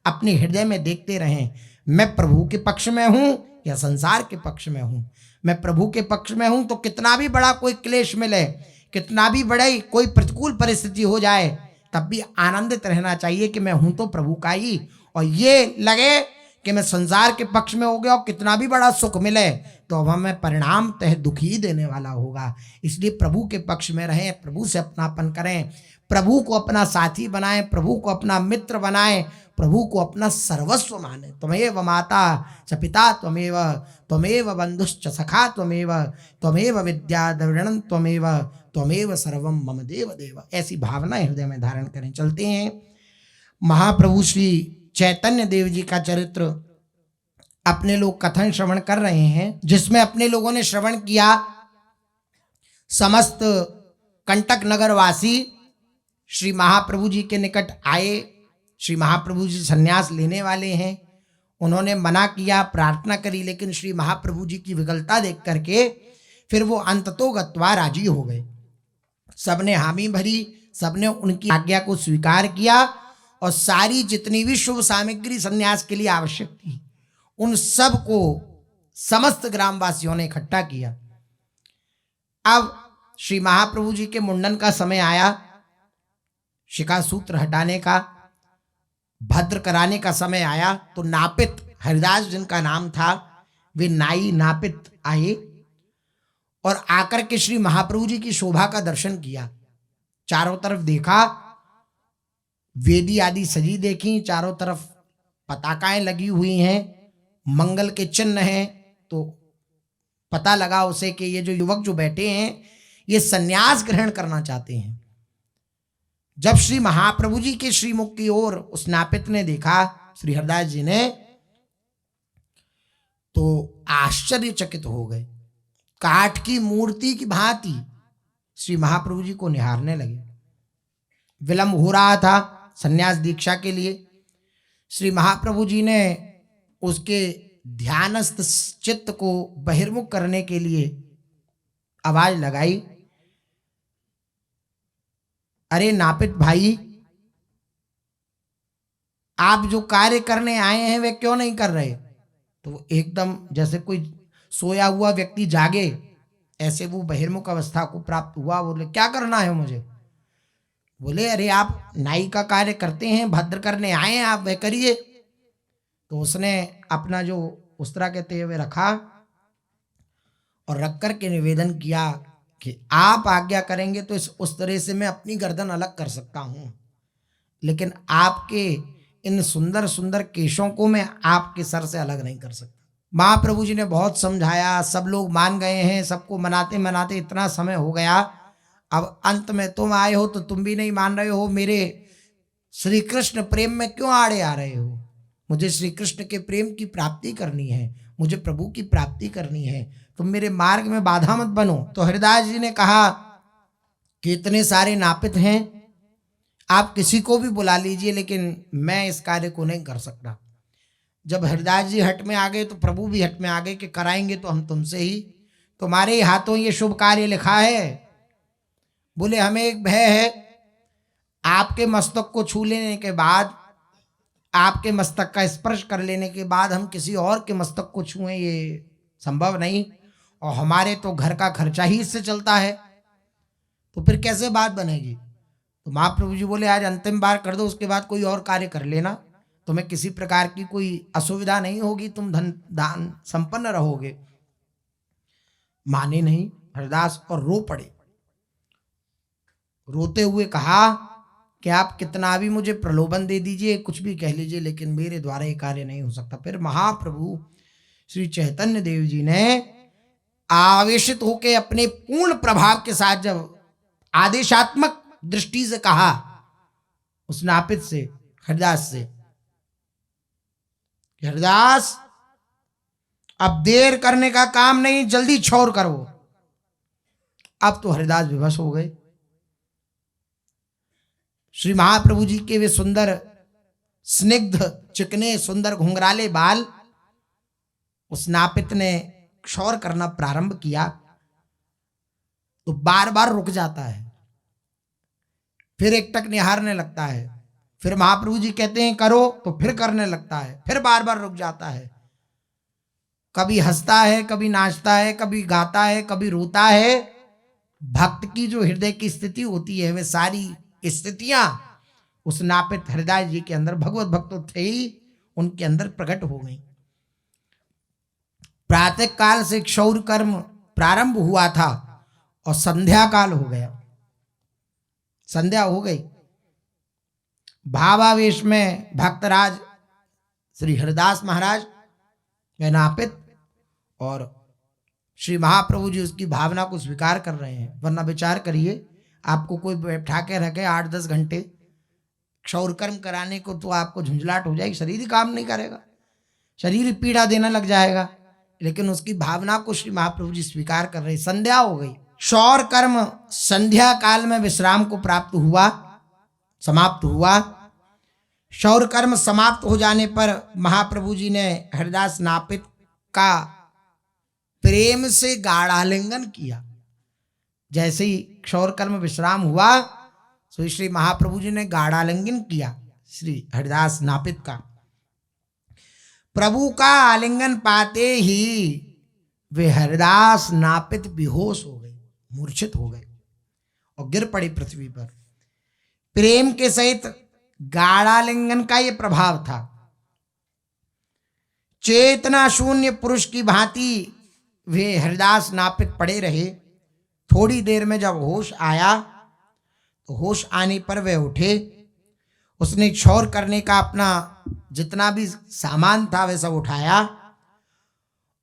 अपने हृदय में देखते रहें, मैं प्रभु के पक्ष में हूं या संसार के पक्ष में हूं। मैं प्रभु के पक्ष में हूं तो कितना भी बड़ा कोई क्लेश मिले, कितना भी बड़ी कोई प्रतिकूल परिस्थिति हो जाए, तब भी आनंदित रहना चाहिए कि मैं हूं तो प्रभु का ही। और ये लगे कि मैं संसार के पक्ष में हो गया और कितना भी बड़ा सुख मिले तो अब हमें परिणाम तह दुखी ही देने वाला होगा। इसलिए प्रभु के पक्ष में रहें, प्रभु से अपनापन करें, प्रभु को अपना साथी बनाएं, प्रभु को अपना मित्र बनाएं, प्रभु को अपना सर्वस्व माने। त्वमेव माता च पिता त्वमेव, त्वमेव बंधुश्च सखा त्वमेव, त्वमेव विद्या द्रविणं त्वमेव, त्वमेव सर्वं मम देव देव। ऐसी भावना हृदय में धारण करें। चलते हैं महाप्रभु श्री चैतन्य देव जी का चरित्र अपने लोग कथन श्रवण कर रहे हैं, जिसमें अपने लोगों ने श्रवण किया समस्त कंटक नगर वासी श्री महाप्रभु जी के निकट आए। श्री महाप्रभु जी संन्यास लेने वाले हैं, उन्होंने मना किया, प्रार्थना करी, लेकिन श्री महाप्रभु जी की विकलता देख करके फिर वो अंततोगत्वा राजी हो गए। सबने हामी भरी, सबने उनकी आज्ञा को स्वीकार किया और सारी जितनी भी शुभ सामग्री संन्यास के लिए आवश्यक थी उन सब को समस्त ग्रामवासियों ने इकट्ठा किया। अब श्री महाप्रभु जी के मुंडन का समय आया, शिखा सूत्र हटाने का, भद्र कराने का समय आया, तो नापित हरिदास जिनका नाम था वे नाई नापित आए और आकर के श्री महाप्रभु जी की शोभा का दर्शन किया। चारों तरफ देखा, वेदी आदि सजी देखी, चारों तरफ पताकाएं लगी हुई हैं, मंगल के चिन्ह हैं, तो पता लगा उसे कि ये जो युवक जो बैठे हैं ये संन्यास ग्रहण करना चाहते हैं। जब श्री महाप्रभु जी के श्रीमुख की ओर उस नापित ने देखा श्री हरिदास जी ने तो आश्चर्यचकित हो गए। काठ की मूर्ति की भांति श्री महाप्रभु जी को निहारने लगे। विलंब हो रहा था संन्यास दीक्षा के लिए। श्री महाप्रभु जी ने उसके ध्यानस्थ चित्त को बहिर्मुख करने के लिए आवाज लगाई, अरे नापित भाई, आप जो कार्य करने आए हैं वे क्यों नहीं कर रहे? तो एकदम जैसे कोई सोया हुआ व्यक्ति जागे, ऐसे वो बहिर्मुख अवस्था को प्राप्त हुआ। बोले क्या करना है मुझे? बोले अरे आप नाई का कार्य करते हैं, भद्र करने आए हैं आप, वह करिए। तो उसने अपना जो उस्तरा कहते हुए रखा और रख कर के निवेदन किया कि आप आज्ञा करेंगे तो इस उस्तरे से मैं अपनी गर्दन अलग कर सकता हूं, लेकिन आपके इन सुंदर सुंदर केशों को मैं आपके सर से अलग नहीं कर सकता। महाप्रभु जी ने बहुत समझाया, सब लोग मान गए हैं, सबको मनाते मनाते इतना समय हो गया। अब अंत में तुम आए हो तो तुम भी नहीं मान रहे हो। मेरे श्री कृष्ण प्रेम में क्यों आड़े आ रहे हो? मुझे श्री कृष्ण के प्रेम की प्राप्ति करनी है, मुझे प्रभु की प्राप्ति करनी है, तुम मेरे मार्ग में बाधा मत बनो। तो हरिदास जी ने कहा कि इतने सारे नापित हैं, आप किसी को भी बुला लीजिए, लेकिन मैं इस कार्य को नहीं कर सकता। जब हरिदास जी हट में आ गए तो प्रभु भी हट में आ गए कि कराएंगे तो हम तुमसे ही, तुम्हारे ही हाथों ये शुभ कार्य लिखा है। बोले हमें एक भय है, आपके मस्तक को छू लेने के बाद, आपके मस्तक का स्पर्श कर लेने के बाद हम किसी और के मस्तक को छुएं, ये संभव नहीं, और हमारे तो घर का खर्चा ही इससे चलता है, तो फिर कैसे बात बनेगी? तो महाप्रभु जी बोले आज अंतिम बार कर दो, उसके बाद कोई और कार्य कर लेना, तुम्हें किसी प्रकार की कोई असुविधा नहीं होगी, तुम धन दान संपन्न रहोगे। माने नहीं हरिदास और रो पड़े। रोते हुए कहा कि आप कितना भी मुझे प्रलोभन दे दीजिए, कुछ भी कह लीजिए, लेकिन मेरे द्वारा ये कार्य नहीं हो सकता। फिर महाप्रभु श्री चैतन्य देव जी ने आवेशित होकर अपने पूर्ण प्रभाव के साथ जब आदेशात्मक दृष्टि से कहा उस नापित से, हरिदास से, हरिदास अब देर करने का काम नहीं, जल्दी छोड़ करो। अब तो हरिदास विवश हो गए। श्री महाप्रभु जी के वे सुंदर स्निग्ध चिकने सुंदर घुंघराले बाल उस नापित ने क्षौर करना प्रारंभ किया तो बार बार रुक जाता है, फिर एकटक निहारने लगता है, फिर महाप्रभु जी कहते हैं करो तो फिर करने लगता है, फिर बार बार रुक जाता है। कभी हंसता है, कभी नाचता है, कभी गाता है, कभी रोता है। भक्त की जो हृदय की स्थिति होती है वे सारी स्थितियां उस नापित हरिदास जी के अंदर, भगवत भक्त तो थे ही, उनके अंदर प्रकट हो गई। प्रातः काल से क्षौर कर्म प्रारंभ हुआ था और संध्या काल हो गया, संध्या हो गई। भावावेश में भक्तराज श्री हरिदास महाराज वे नापित और श्री महाप्रभु जी उसकी भावना को स्वीकार कर रहे हैं। वरना विचार करिए, आपको कोई बैठा के रखे 8-10 घंटे क्षौर कर्म कराने को, तो आपको झुंझलाहट हो जाएगी, शरीर ही काम नहीं करेगा, शरीर ही पीड़ा देने लग जाएगा। लेकिन उसकी भावना को श्री महाप्रभु जी स्वीकार कर रहे। संध्या हो गई, क्षौर कर्म संध्या काल में विश्राम को प्राप्त हुआ, समाप्त हुआ। क्षौर कर्म समाप्त हो जाने पर महाप्रभु जी ने हरिदास नापित का प्रेम से गाढ़ालिंगन किया। जैसे ही क्षौर कर्म विश्राम हुआ तो श्री महाप्रभु जी ने गाढ़ालिंगन किया श्री हरिदास नापित का। प्रभु का आलिंगन पाते ही वे हरिदास नापित बेहोश हो गए, मूर्छित हो गए और गिर पड़े पृथ्वी पर। प्रेम के सहित गाढ़ालिंगन का यह प्रभाव था। चेतना शून्य पुरुष की भांति वे हरिदास नापित पड़े रहे। थोड़ी देर में जब होश आया तो होश आने पर वे उठे। उसने क्षौर करने का अपना जितना भी सामान था वे सब उठाया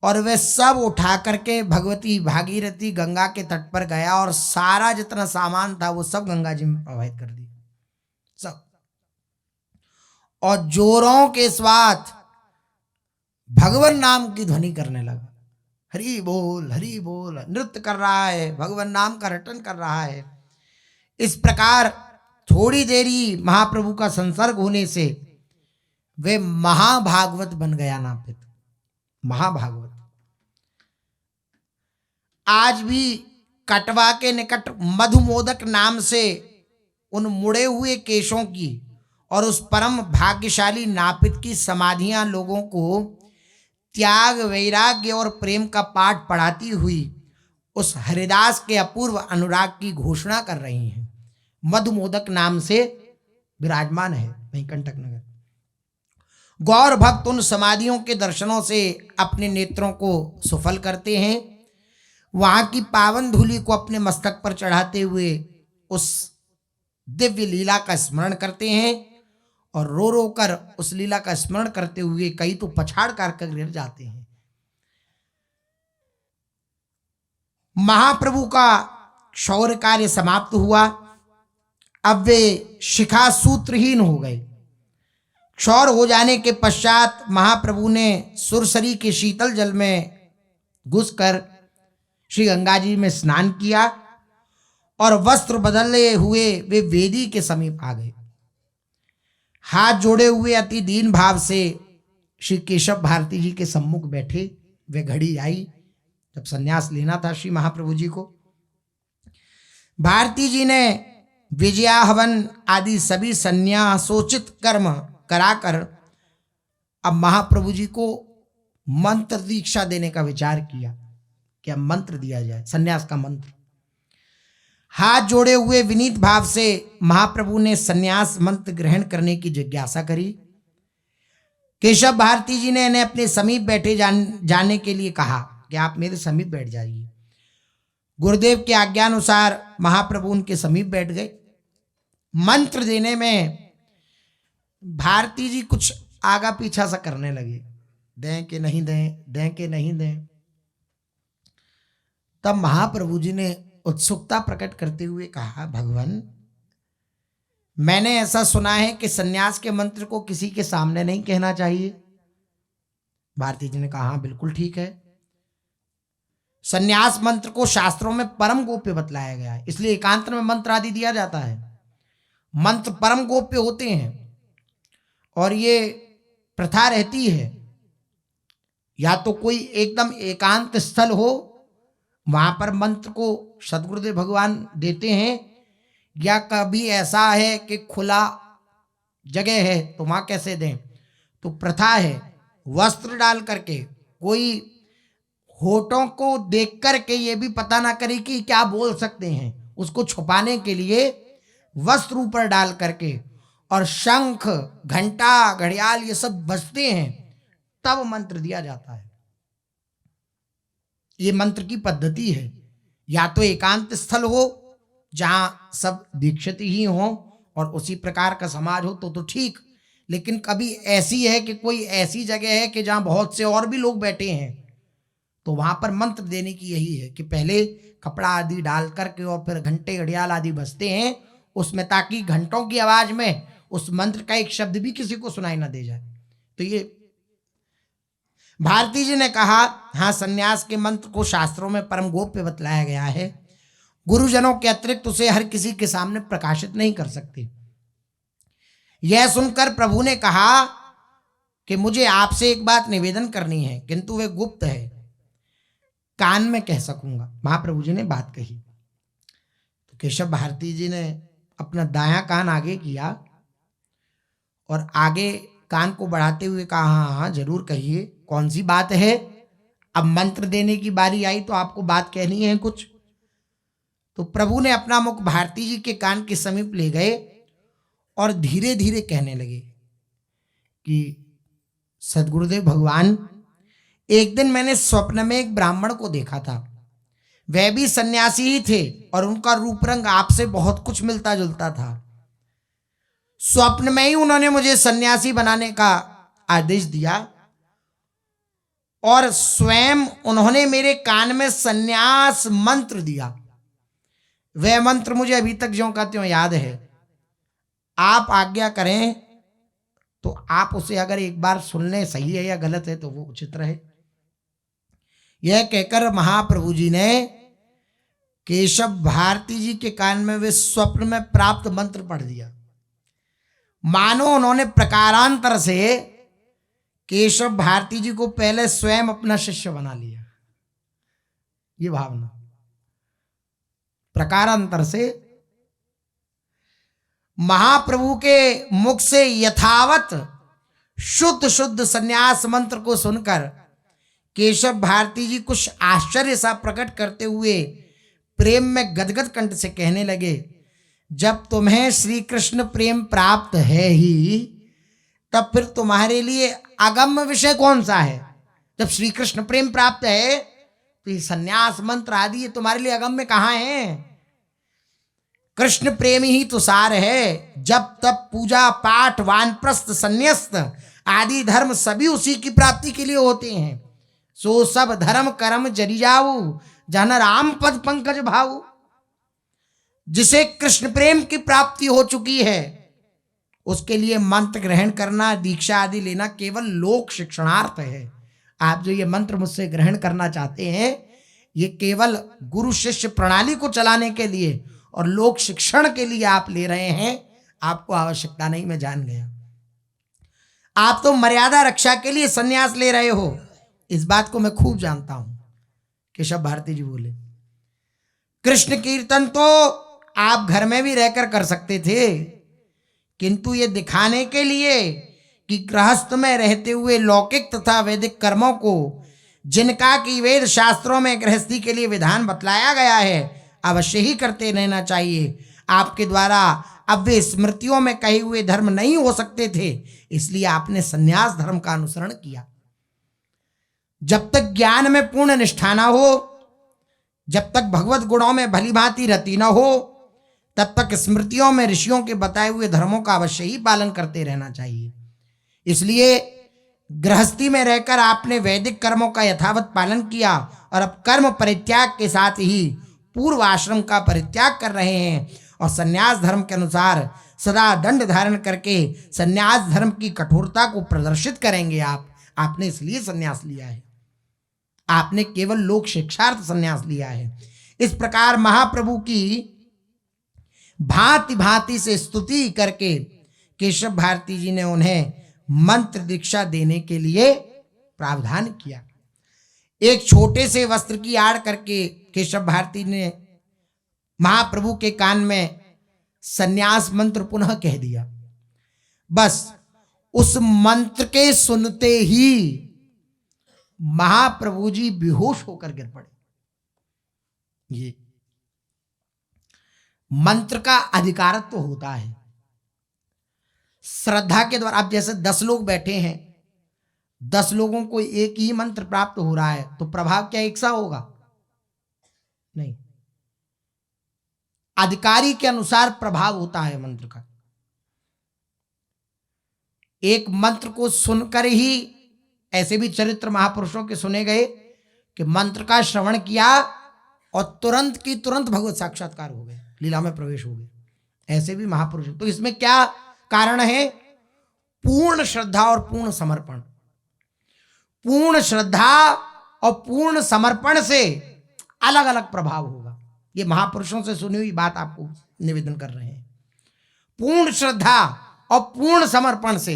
और वे सब उठा करके भगवती भागीरथी गंगा के तट पर गया और सारा जितना सामान था वो सब गंगा जी में प्रवाहित कर दिया सब। और जोरों के साथ भगवान नाम की ध्वनि करने लगा। हरि बोल नृत्य कर रहा है, भगवान नाम का रटन कर रहा है। इस प्रकार थोड़ी देरी महाप्रभु का संसर्ग होने से वे महाभागवत बन गया नापित। महाभागवत आज भी कटवा के निकट मधुमोदक नाम से उन मुड़े हुए केशों की और उस परम भाग्यशाली नापित की समाधियां लोगों को त्याग, वैराग्य और प्रेम का पाठ पढ़ाती हुई उस हरिदास के अपूर्व अनुराग की घोषणा कर रही हैं। मधुमोदक नाम से विराजमान है वहीं कंटक नगर। गौर भक्त उन समाधियों के दर्शनों से अपने नेत्रों को सुफल करते हैं। वहां की पावन धूलि को अपने मस्तक पर चढ़ाते हुए उस दिव्य लीला का स्मरण करते हैं और रो रो कर उस लीला का स्मरण करते हुए कई तो पछाड़ कर गिर जाते हैं। महाप्रभु का शौर्य कार्य समाप्त हुआ। अब वे शिखा सूत्रहीन हो गए। क्षौर हो जाने के पश्चात महाप्रभु ने सुरसरी के शीतल जल में घुसकर श्री गंगा जी में स्नान किया और वस्त्र बदले हुए वे वेदी के समीप आ गए। हाथ जोड़े हुए अति दीन भाव से श्री केशव भारती जी के सम्मुख बैठे। वे घड़ी आई जब संन्यास लेना था श्री महाप्रभु जी को। भारती जी ने विजया हवन आदि सभी संन्यासोचित कर्म कराकर अब महाप्रभु जी को मंत्र दीक्षा देने का विचार किया कि अब मंत्र दिया जाए, संन्यास का मंत्र। हाथ जोड़े हुए विनीत भाव से महाप्रभु ने संन्यास मंत्र ग्रहण करने की जिज्ञासा करी। केशव भारती जी ने इन्हें अपने समीप बैठे जाने के लिए कहा कि आप मेरे समीप बैठ जाइए। गुरुदेव के आज्ञानुसार महाप्रभु उनके समीप बैठ गए। मंत्र देने में भारती जी कुछ आगा पीछा सा करने लगे, दें कि नहीं दें, दें कि नहीं दें। तब महाप्रभु जी ने उत्सुकता प्रकट करते हुए कहा, भगवान मैंने ऐसा सुना है कि सन्यास के मंत्र को किसी के सामने नहीं कहना चाहिए। भारती जी ने कहा, हाँ बिल्कुल ठीक है। सन्यास मंत्र को शास्त्रों में परम गोप्य बतलाया गया है, इसलिए एकांत में मंत्र आदि दिया जाता है। मंत्र परम गोप्य होते हैं और ये प्रथा रहती है, या तो कोई एकदम एकांत स्थल हो वहां पर मंत्र को सदगुरुदेव भगवान देते हैं, या कभी ऐसा है कि खुला जगह है तो वहां कैसे दें। तो प्रथा है वस्त्र डाल करके, कोई होठों को देख करके ये भी पता ना करे कि क्या बोल सकते हैं, उसको छुपाने के लिए वस्त्र ऊपर डाल करके और शंख घंटा घड़ियाल ये सब बजते हैं तब मंत्र दिया जाता है। ये मंत्र की पद्धति है। या तो एकांत स्थल हो जहां सब दीक्षित ही हो और उसी प्रकार का समाज हो तो ठीक, लेकिन कभी ऐसी है कि कोई ऐसी जगह है कि जहां बहुत से और भी लोग बैठे हैं तो वहां पर मंत्र देने की यही है कि पहले कपड़ा आदि डाल करके और फिर घंटे घड़ियाल आदि बजते हैं उसमें, ताकि घंटों की आवाज में उस मंत्र का एक शब्द भी किसी को सुनाई ना दे जाए। तो ये भारती जी ने कहा, हाँ सन्यास के मंत्र को शास्त्रों में परम गोप्य बतलाया गया है, गुरुजनों के अतिरिक्त उसे हर किसी के सामने प्रकाशित नहीं कर सकते। यह सुनकर प्रभु ने कहा कि मुझे आपसे एक बात निवेदन करनी है, किंतु वे गुप्त है, कान में कह सकूंगा। महाप्रभु जी ने बात कही तो केशव भारती जी ने अपना दायां कान आगे किया और आगे कान को बढ़ाते हुए कहा, हाँ हाँ जरूर कहिए, कौन सी बात है। अब मंत्र देने की बारी आई तो आपको बात कहनी है कुछ। तो प्रभु ने अपना मुख भारती जी के कान के समीप ले गए और धीरे धीरे कहने लगे कि सदगुरुदेव भगवान, एक दिन मैंने स्वप्न में एक ब्राह्मण को देखा था, वह भी सन्यासी ही थे और उनका रूप रंग आपसे बहुत कुछ मिलता जुलता था। स्वप्न में ही उन्होंने मुझे सन्यासी बनाने का आदेश दिया और स्वयं उन्होंने मेरे कान में सन्यास मंत्र दिया। वह मंत्र मुझे अभी तक ज्यों का त्यों याद है। आप आज्ञा करें तो आप उसे अगर एक बार सुन लें, सही है या गलत है, तो वो उचित रहे। यह कहकर महाप्रभु जी ने केशव भारती जी के कान में वे स्वप्न में प्राप्त मंत्र पढ़ दिया। मानो उन्होंने प्रकारांतर से केशव भारती जी को पहले स्वयं अपना शिष्य बना लिया। ये भावना प्रकारांतर से महाप्रभु के मुख से यथावत शुद्ध शुद्ध संन्यास मंत्र को सुनकर केशव भारती जी कुछ आश्चर्य सा प्रकट करते हुए प्रेम में गदगद कंठ से कहने लगे, जब तुम्हें श्री कृष्ण प्रेम प्राप्त है ही, तब फिर तुम्हारे लिए अगम्य विषय कौन सा है? जब श्री कृष्ण प्रेम प्राप्त है तो ये संन्यास मंत्र आदि ये तुम्हारे लिए अगम्य कहाँ है? कृष्ण प्रेम ही तो सार है। जब तब पूजा पाठ वानप्रस्थ संन्यस्त आदि धर्म सभी उसी की प्राप्ति के लिए होते हैं। सो सब धर्म कर्म जरि जाऊ, जन राम पद पंकज भाऊ। जिसे कृष्ण प्रेम की प्राप्ति हो चुकी है उसके लिए मंत्र ग्रहण करना, दीक्षा आदि लेना केवल लोक शिक्षणार्थ है। आप जो ये मंत्र मुझसे ग्रहण करना चाहते हैं, ये केवल गुरु शिष्य प्रणाली को चलाने के लिए और लोक शिक्षण के लिए आप ले रहे हैं। आपको आवश्यकता नहीं, मैं जान गया। आप तो मर्यादा रक्षा के लिए संन्यास ले रहे हो, इस बात को मैं खूब जानता हूं। केशव भारती जी बोले, कृष्ण कीर्तन तो आप घर में भी रहकर कर सकते थे, किंतु ये दिखाने के लिए कि गृहस्थ में रहते हुए लौकिक तथा वैदिक कर्मों को, जिनका कि वेद शास्त्रों में गृहस्थी के लिए विधान बतलाया गया है, अवश्य ही करते रहना चाहिए। आपके द्वारा अब वे स्मृतियों में कहे हुए धर्म नहीं हो सकते थे, इसलिए आपने संन्यास धर्म का अनुसरण किया। जब तक ज्ञान में पूर्ण निष्ठा न हो, जब तक भगवत गुणों में भली भांति रति न हो, तब तक स्मृतियों में ऋषियों के बताए हुए धर्मों का अवश्य ही पालन करते रहना चाहिए। इसलिए गृहस्थी में रहकर आपने वैदिक कर्मों का यथावत पालन किया और अब कर्म परित्याग के साथ ही पूर्व आश्रम का परित्याग कर रहे हैं और संन्यास धर्म के अनुसार सदा दंड धारण करके संन्यास धर्म की कठोरता को प्रदर्शित करेंगे। आपने इसलिए संन्यास लिया है, आपने केवल लोक शिक्षार्थ संन्यास लिया है। इस प्रकार महाप्रभु की भांति भांति से स्तुति करके केशव भारती जी ने उन्हें मंत्र दीक्षा देने के लिए प्रावधान किया। एक छोटे से वस्त्र की आड़ करके केशव भारती ने महाप्रभु के कान में संन्यास मंत्र पुनः कह दिया। बस उस मंत्र के सुनते ही महाप्रभु जी बेहोश होकर गिर पड़े। ये मंत्र का अधिकारत्व तो होता है श्रद्धा के द्वारा। अब जैसे 10 लोग बैठे हैं, 10 लोगों को एक ही मंत्र प्राप्त हो रहा है, तो प्रभाव क्या एक सा होगा? नहीं, अधिकारी के अनुसार प्रभाव होता है मंत्र का। एक मंत्र को सुनकर ही, ऐसे भी चरित्र महापुरुषों के सुने गए कि मंत्र का श्रवण किया और तुरंत की तुरंत भगवत साक्षात्कार हो गए, लीला में प्रवेश हो गए। ऐसे भी महापुरुष। तो इसमें क्या कारण है? पूर्ण श्रद्धा और पूर्ण समर्पण। पूर्ण श्रद्धा और पूर्ण समर्पण से अलग अलग प्रभाव होगा। ये महापुरुषों से सुनी हुई बात आपको निवेदन कर रहे हैं। पूर्ण श्रद्धा और पूर्ण समर्पण से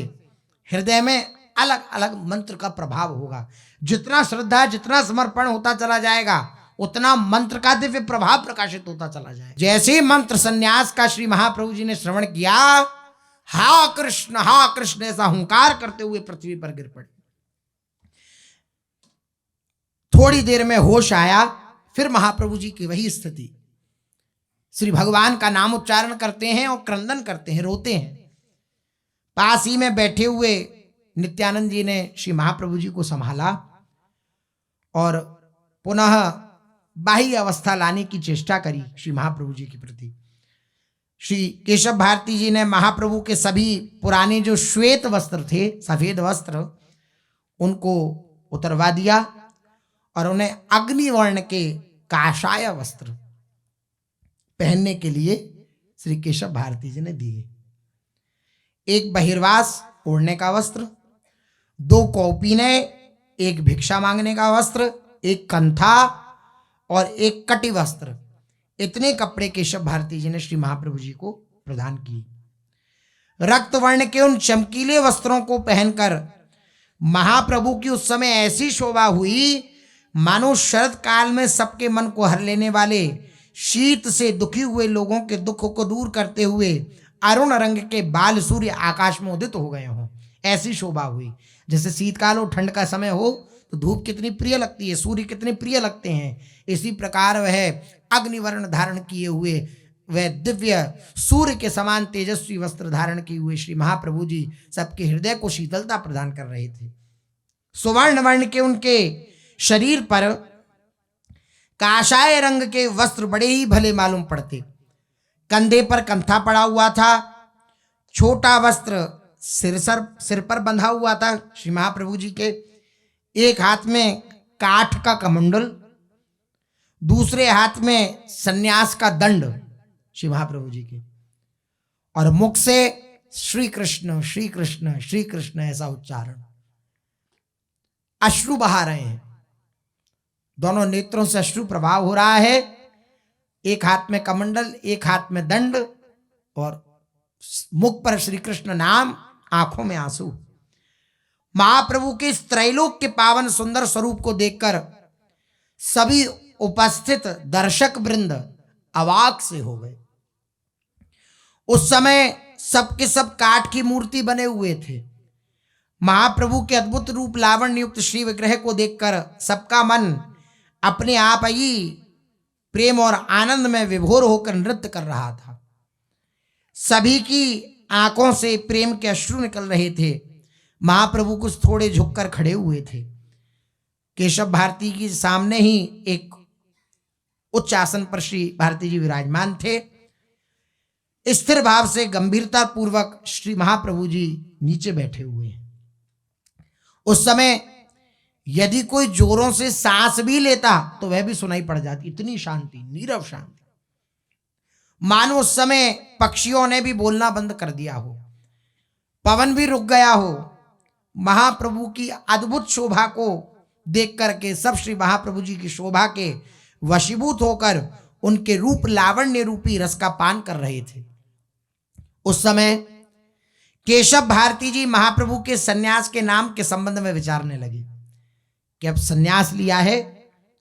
हृदय में अलग अलग मंत्र का प्रभाव होगा। जितना श्रद्धा, जितना समर्पण होता चला जाएगा, उतना मंत्र का दिव्य प्रभाव प्रकाशित होता चला जाएगा। जैसे मंत्र संन्यास का श्री महाप्रभु जी ने श्रवण किया, हा कृष्ण ऐसा हुंकार करते हुए पृथ्वी पर गिर पड़े। थोड़ी देर में होश आया, फिर महाप्रभु जी की वही स्थिति। श्री भगवान का नाम उच्चारण करते हैं और क्रंदन करते हैं, रोते हैं। पास ही में बैठे हुए नित्यानंद जी ने श्री महाप्रभु जी को संभाला और पुनः बाह्य अवस्था लाने की चेष्टा करी श्री महाप्रभु जी के प्रति। श्री केशव भारती जी ने महाप्रभु के सभी पुराने जो श्वेत वस्त्र थे, सफेद वस्त्र, उनको उतरवा दिया और उन्हें अग्निवर्ण के काषाय वस्त्र पहनने के लिए श्री केशव भारती जी ने दिए। एक बहिर्वास ओढ़ने का वस्त्र, 2 कौपीने, 1 भिक्षा मांगने का वस्त्र, 1 कंथा और 1 कटी वस्त्र, इतने कपड़े केशव भारती जी ने श्री महाप्रभु जी को प्रदान किए। रक्त वर्ण के उन चमकीले वस्त्रों को पहनकर महाप्रभु की उस समय ऐसी शोभा हुई मानो शरद काल में सबके मन को हर लेने वाले, शीत से दुखी हुए लोगों के दुख को दूर करते हुए अरुण रंग के बाल सूर्य आकाश में उदित हो गए हों, ऐसी शोभा हुई। जैसे शीतकाल हो, ठंड का समय हो तो धूप कितनी प्रिय लगती है, सूर्य कितने प्रिय लगते हैं, इसी प्रकार वह अग्निवर्ण धारण किए हुए, वह दिव्य सूर्य के समान तेजस्वी वस्त्र धारण किए हुए श्री महाप्रभु जी सबके हृदय को शीतलता प्रदान कर रहे थे। सुवर्ण वर्ण के उनके शरीर पर काशाय रंग के वस्त्र बड़े ही भले मालूम पड़ते। कंधे पर कंथा पड़ा हुआ था, छोटा वस्त्र सिर पर बंधा हुआ था श्री महाप्रभु जी के। एक हाथ में काठ का कमंडल, दूसरे हाथ में सन्यास का दंड श्री महाप्रभु जी के, और मुख से श्री कृष्ण श्री कृष्ण श्री कृष्ण ऐसा उच्चारण। अश्रु बहा रहे हैं, दोनों नेत्रों से अश्रु प्रभाव हो रहा है। एक हाथ में कमंडल, एक हाथ में दंड, और मुख पर श्री कृष्ण नाम, आंखों में आंसू। महाप्रभु के इस त्रैलोक के पावन सुंदर स्वरूप को देखकर सभी उपस्थित दर्शक वृंद अवाक से हो गए। उस समय सबके सब काठ की मूर्ति बने हुए थे। महाप्रभु के अद्भुत रूप लावण्य युक्त श्री विग्रह को देखकर सबका मन अपने आप ही प्रेम और आनंद में विभोर होकर नृत्य कर रहा था। सभी की आंखों से प्रेम के अश्रु निकल रहे थे। महाप्रभु कुछ थोड़े झुककर खड़े हुए थे। केशव भारती के सामने ही एक उच्च आसन पर श्री भारती जी विराजमान थे। स्थिर भाव से गंभीरता पूर्वक श्री महाप्रभु जी नीचे बैठे हुए हैं। उस समय यदि कोई जोरों से सांस भी लेता तो वह भी सुनाई पड़ जाती, इतनी शांति, नीरव शांति, मानो उस समय पक्षियों ने भी बोलना बंद कर दिया हो, पवन भी रुक गया हो। महाप्रभु की अद्भुत शोभा को देख करके सब श्री महाप्रभु जी की शोभा के वशीभूत होकर उनके रूप लावण्य रूपी रस का पान कर रहे थे। उस समय केशव भारती जी महाप्रभु के सन्यास के नाम के संबंध में विचारने लगे कि अब सन्यास लिया है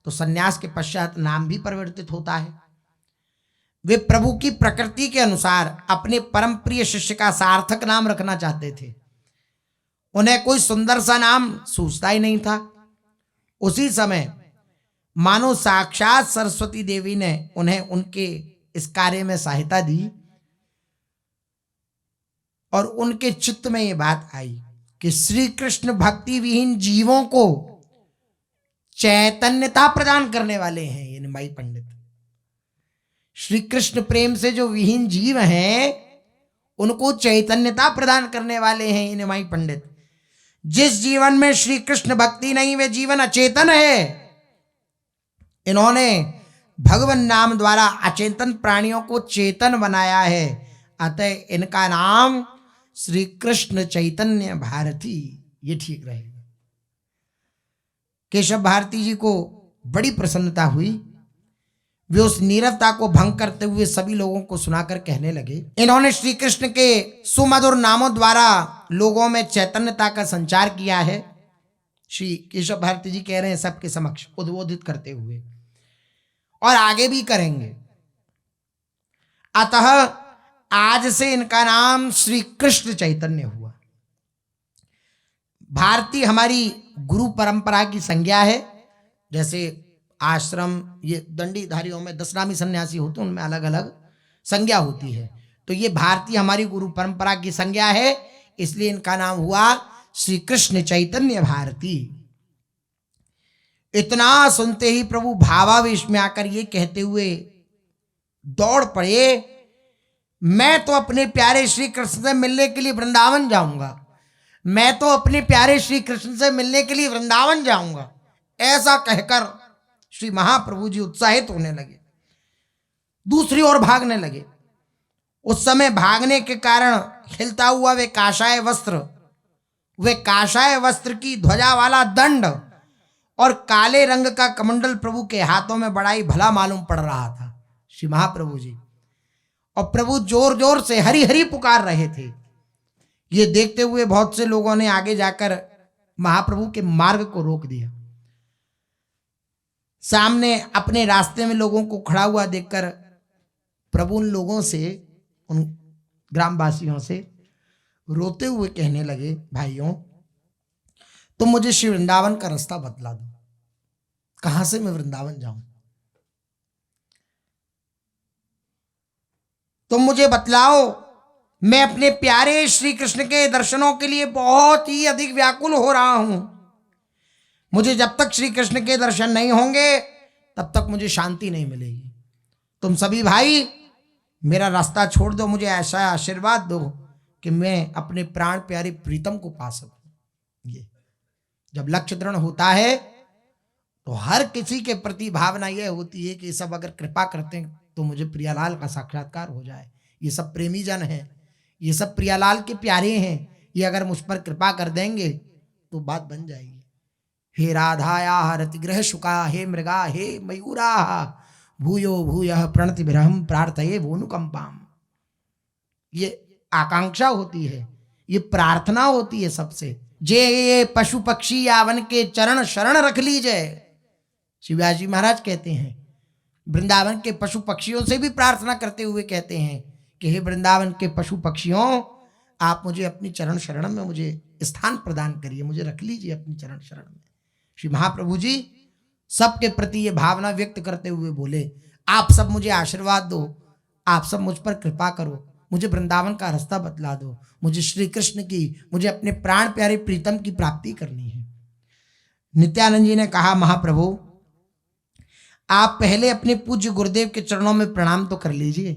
तो सन्यास के पश्चात नाम भी परिवर्तित होता है। वे प्रभु की प्रकृति के अनुसार अपने परम प्रिय शिष्य का सार्थक नाम रखना चाहते थे। उन्हें कोई सुंदर सा नाम सूझता ही नहीं था। उसी समय मानो साक्षात सरस्वती देवी ने उन्हें उनके इस कार्य में सहायता दी और उनके चित्त में यह बात आई कि श्री कृष्ण भक्ति विहीन जीवों को चैतन्यता प्रदान करने वाले हैं ये निमाई पंडित। श्री कृष्ण प्रेम से जो विहीन जीव हैं उनको चैतन्यता प्रदान करने वाले हैं ये निमाई पंडित। जिस जीवन में श्री कृष्ण भक्ति नहीं वे जीवन अचेतन है। इन्होंने भगवान नाम द्वारा अचेतन प्राणियों को चेतन बनाया है, अतः इनका नाम श्री कृष्ण चैतन्य भारती, ये ठीक रहेगा। केशव भारती जी को बड़ी प्रसन्नता हुई। वे उस नीरवता को भंग करते हुए सभी लोगों को सुनाकर कहने लगे, इन्होंने श्री कृष्ण के सुमधुर नामों द्वारा लोगों में चैतन्यता का संचार किया है। श्री केशव भारती जी कह रहे हैं सबके समक्ष उद्बोधित करते हुए, और आगे भी करेंगे। अतः आज से इनका नाम श्री कृष्ण चैतन्य हुआ। भारती हमारी गुरु परंपरा की संज्ञा है। जैसे आश्रम, ये दंडीधारियों में 10 नामी सन्यासी होते हैं, उनमें अलग अलग संज्ञा होती है। तो ये भारती हमारी गुरु परंपरा की संज्ञा है, इसलिए इनका नाम हुआ श्री कृष्ण चैतन्य भारती। इतना सुनते ही प्रभु भावावेश में आकर ये कहते हुए दौड़ पड़े, मैं तो अपने प्यारे श्री कृष्ण से मिलने के लिए वृंदावन जाऊंगा, मैं तो अपने प्यारे श्री कृष्ण से मिलने के लिए वृंदावन जाऊंगा। ऐसा कहकर श्री महाप्रभु जी उत्साहित होने लगे, दूसरी ओर भागने लगे। उस समय भागने के कारण हिलता हुआ वे काशाय वस्त्र वे काशाय वस्त्र की ध्वजा वाला दंड और काले रंग का कमंडल प्रभु के हाथों में बड़ा ही भला मालूम पड़ रहा था श्री महाप्रभु जी। और प्रभु जोर जोर से हरि हरि पुकार रहे थे। ये देखते हुए बहुत से लोगों ने आगे जाकर महाप्रभु के मार्ग को रोक दिया। सामने अपने रास्ते में लोगों को खड़ा हुआ देखकर प्रभु उन लोगों से, उन ग्रामवासियों से रोते हुए कहने लगे, भाइयों तुम मुझे श्री वृंदावन का रास्ता बतला दो, कहां से मैं वृंदावन जाऊं? तुम मुझे बतलाओ, मैं अपने प्यारे श्री कृष्ण के दर्शनों के लिए बहुत ही अधिक व्याकुल हो रहा हूं। मुझे जब तक श्री कृष्ण के दर्शन नहीं होंगे तब तक मुझे शांति नहीं मिलेगी। तुम सभी भाई मेरा रास्ता छोड़ दो, मुझे ऐसा आशीर्वाद दो कि मैं अपने प्राण प्यारे प्रीतम को पा सकूं। ये जब लक्ष्य दृढ़ होता है तो हर किसी के प्रति भावना यह होती है कि ये सब अगर कृपा करते हैं तो मुझे प्रियालाल का साक्षात्कार हो जाए। ये सब प्रेमी जन हैं, ये सब प्रियालाल के प्यारे हैं, ये अगर मुझ पर कृपा कर देंगे तो बात बन जाएगी। हे राधाया रतिग्रह शुका, हे मृगा, हे मयूरा, भूयो भूयः प्रणति विरहम प्रार्थये भोनुकंपाम। ये आकांक्षा होती है, ये प्रार्थना होती है सबसे। जे ये पशु पक्षी यावन के चरण शरण रख लीजिए, शिवव्यास जी महाराज कहते हैं। वृंदावन के पशु पक्षियों से भी प्रार्थना करते हुए कहते हैं कि हे वृंदावन के पशु पक्षियों, आप मुझे अपनी चरण शरण में मुझे स्थान प्रदान करिए, मुझे रख लीजिए अपनी चरण शरण में। श्री महाप्रभु जी सबके प्रति ये भावना व्यक्त करते हुए बोले, आप सब मुझे आशीर्वाद दो, आप सब मुझ पर कृपा करो, मुझे वृंदावन का रास्ता बतला दो, मुझे श्री कृष्ण की, मुझे अपने प्राण प्यारे प्रीतम की प्राप्ति करनी है। नित्यानंद जी ने कहा, महाप्रभु आप पहले अपने पूज्य गुरुदेव के चरणों में प्रणाम तो कर लीजिए,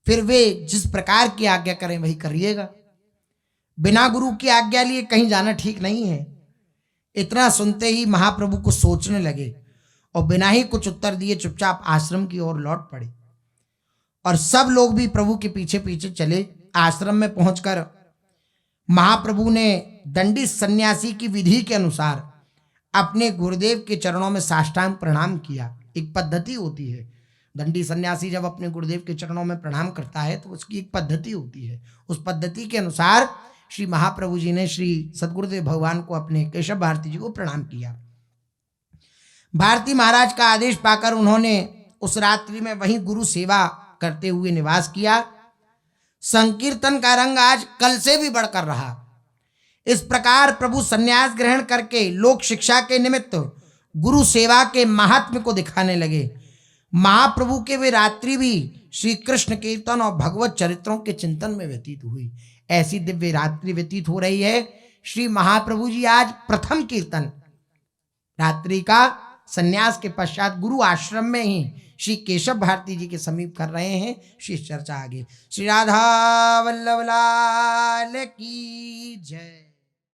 फिर वे जिस प्रकार की आज्ञा करें वही करिएगा। बिना गुरु की आज्ञा लिए कहीं जाना ठीक नहीं है। इतना सुनते ही महाप्रभु को सोचने लगे और बिना ही कुछ उत्तर दिए चुपचाप आश्रम की ओर लौट पड़े। और सब लोग भी प्रभु के पीछे पीछे चले। आश्रम में पहुंचकर महाप्रभु ने दंडी सन्यासी की विधि के अनुसार अपने गुरुदेव के चरणों में साष्टांग प्रणाम किया। एक पद्धति होती है, दंडी सन्यासी जब अपने गुरुदेव के चरणों में प्रणाम करता है तो उसकी एक पद्धति होती है। उस पद्धति के अनुसार श्री महाप्रभु जी ने श्री सदगुरुदेव भगवान को, अपने केशव भारती जी को प्रणाम किया। भारती महाराज का आदेश पाकर उन्होंने उस रात्रि में वहीं गुरु सेवा करते हुए निवास किया। संकीर्तन का रंग आज कल से भी बढ़कर रहा। इस प्रकार प्रभु संन्यास ग्रहण करके लोक शिक्षा के निमित्त गुरु सेवा के महात्म्य को दिखाने लगे। महाप्रभु के वे रात्रि भी श्री कृष्ण कीर्तन और भगवत चरित्रों के चिंतन में व्यतीत हुई। ऐसी दिव्य रात्रि व्यतीत हो रही है। श्री महाप्रभु जी आज प्रथम कीर्तन रात्रि का संन्यास के पश्चात गुरु आश्रम में ही श्री केशव भारती जी के समीप कर रहे हैं। श्री चर्चा आगे। श्री राधा वल्लभ लाल की जय।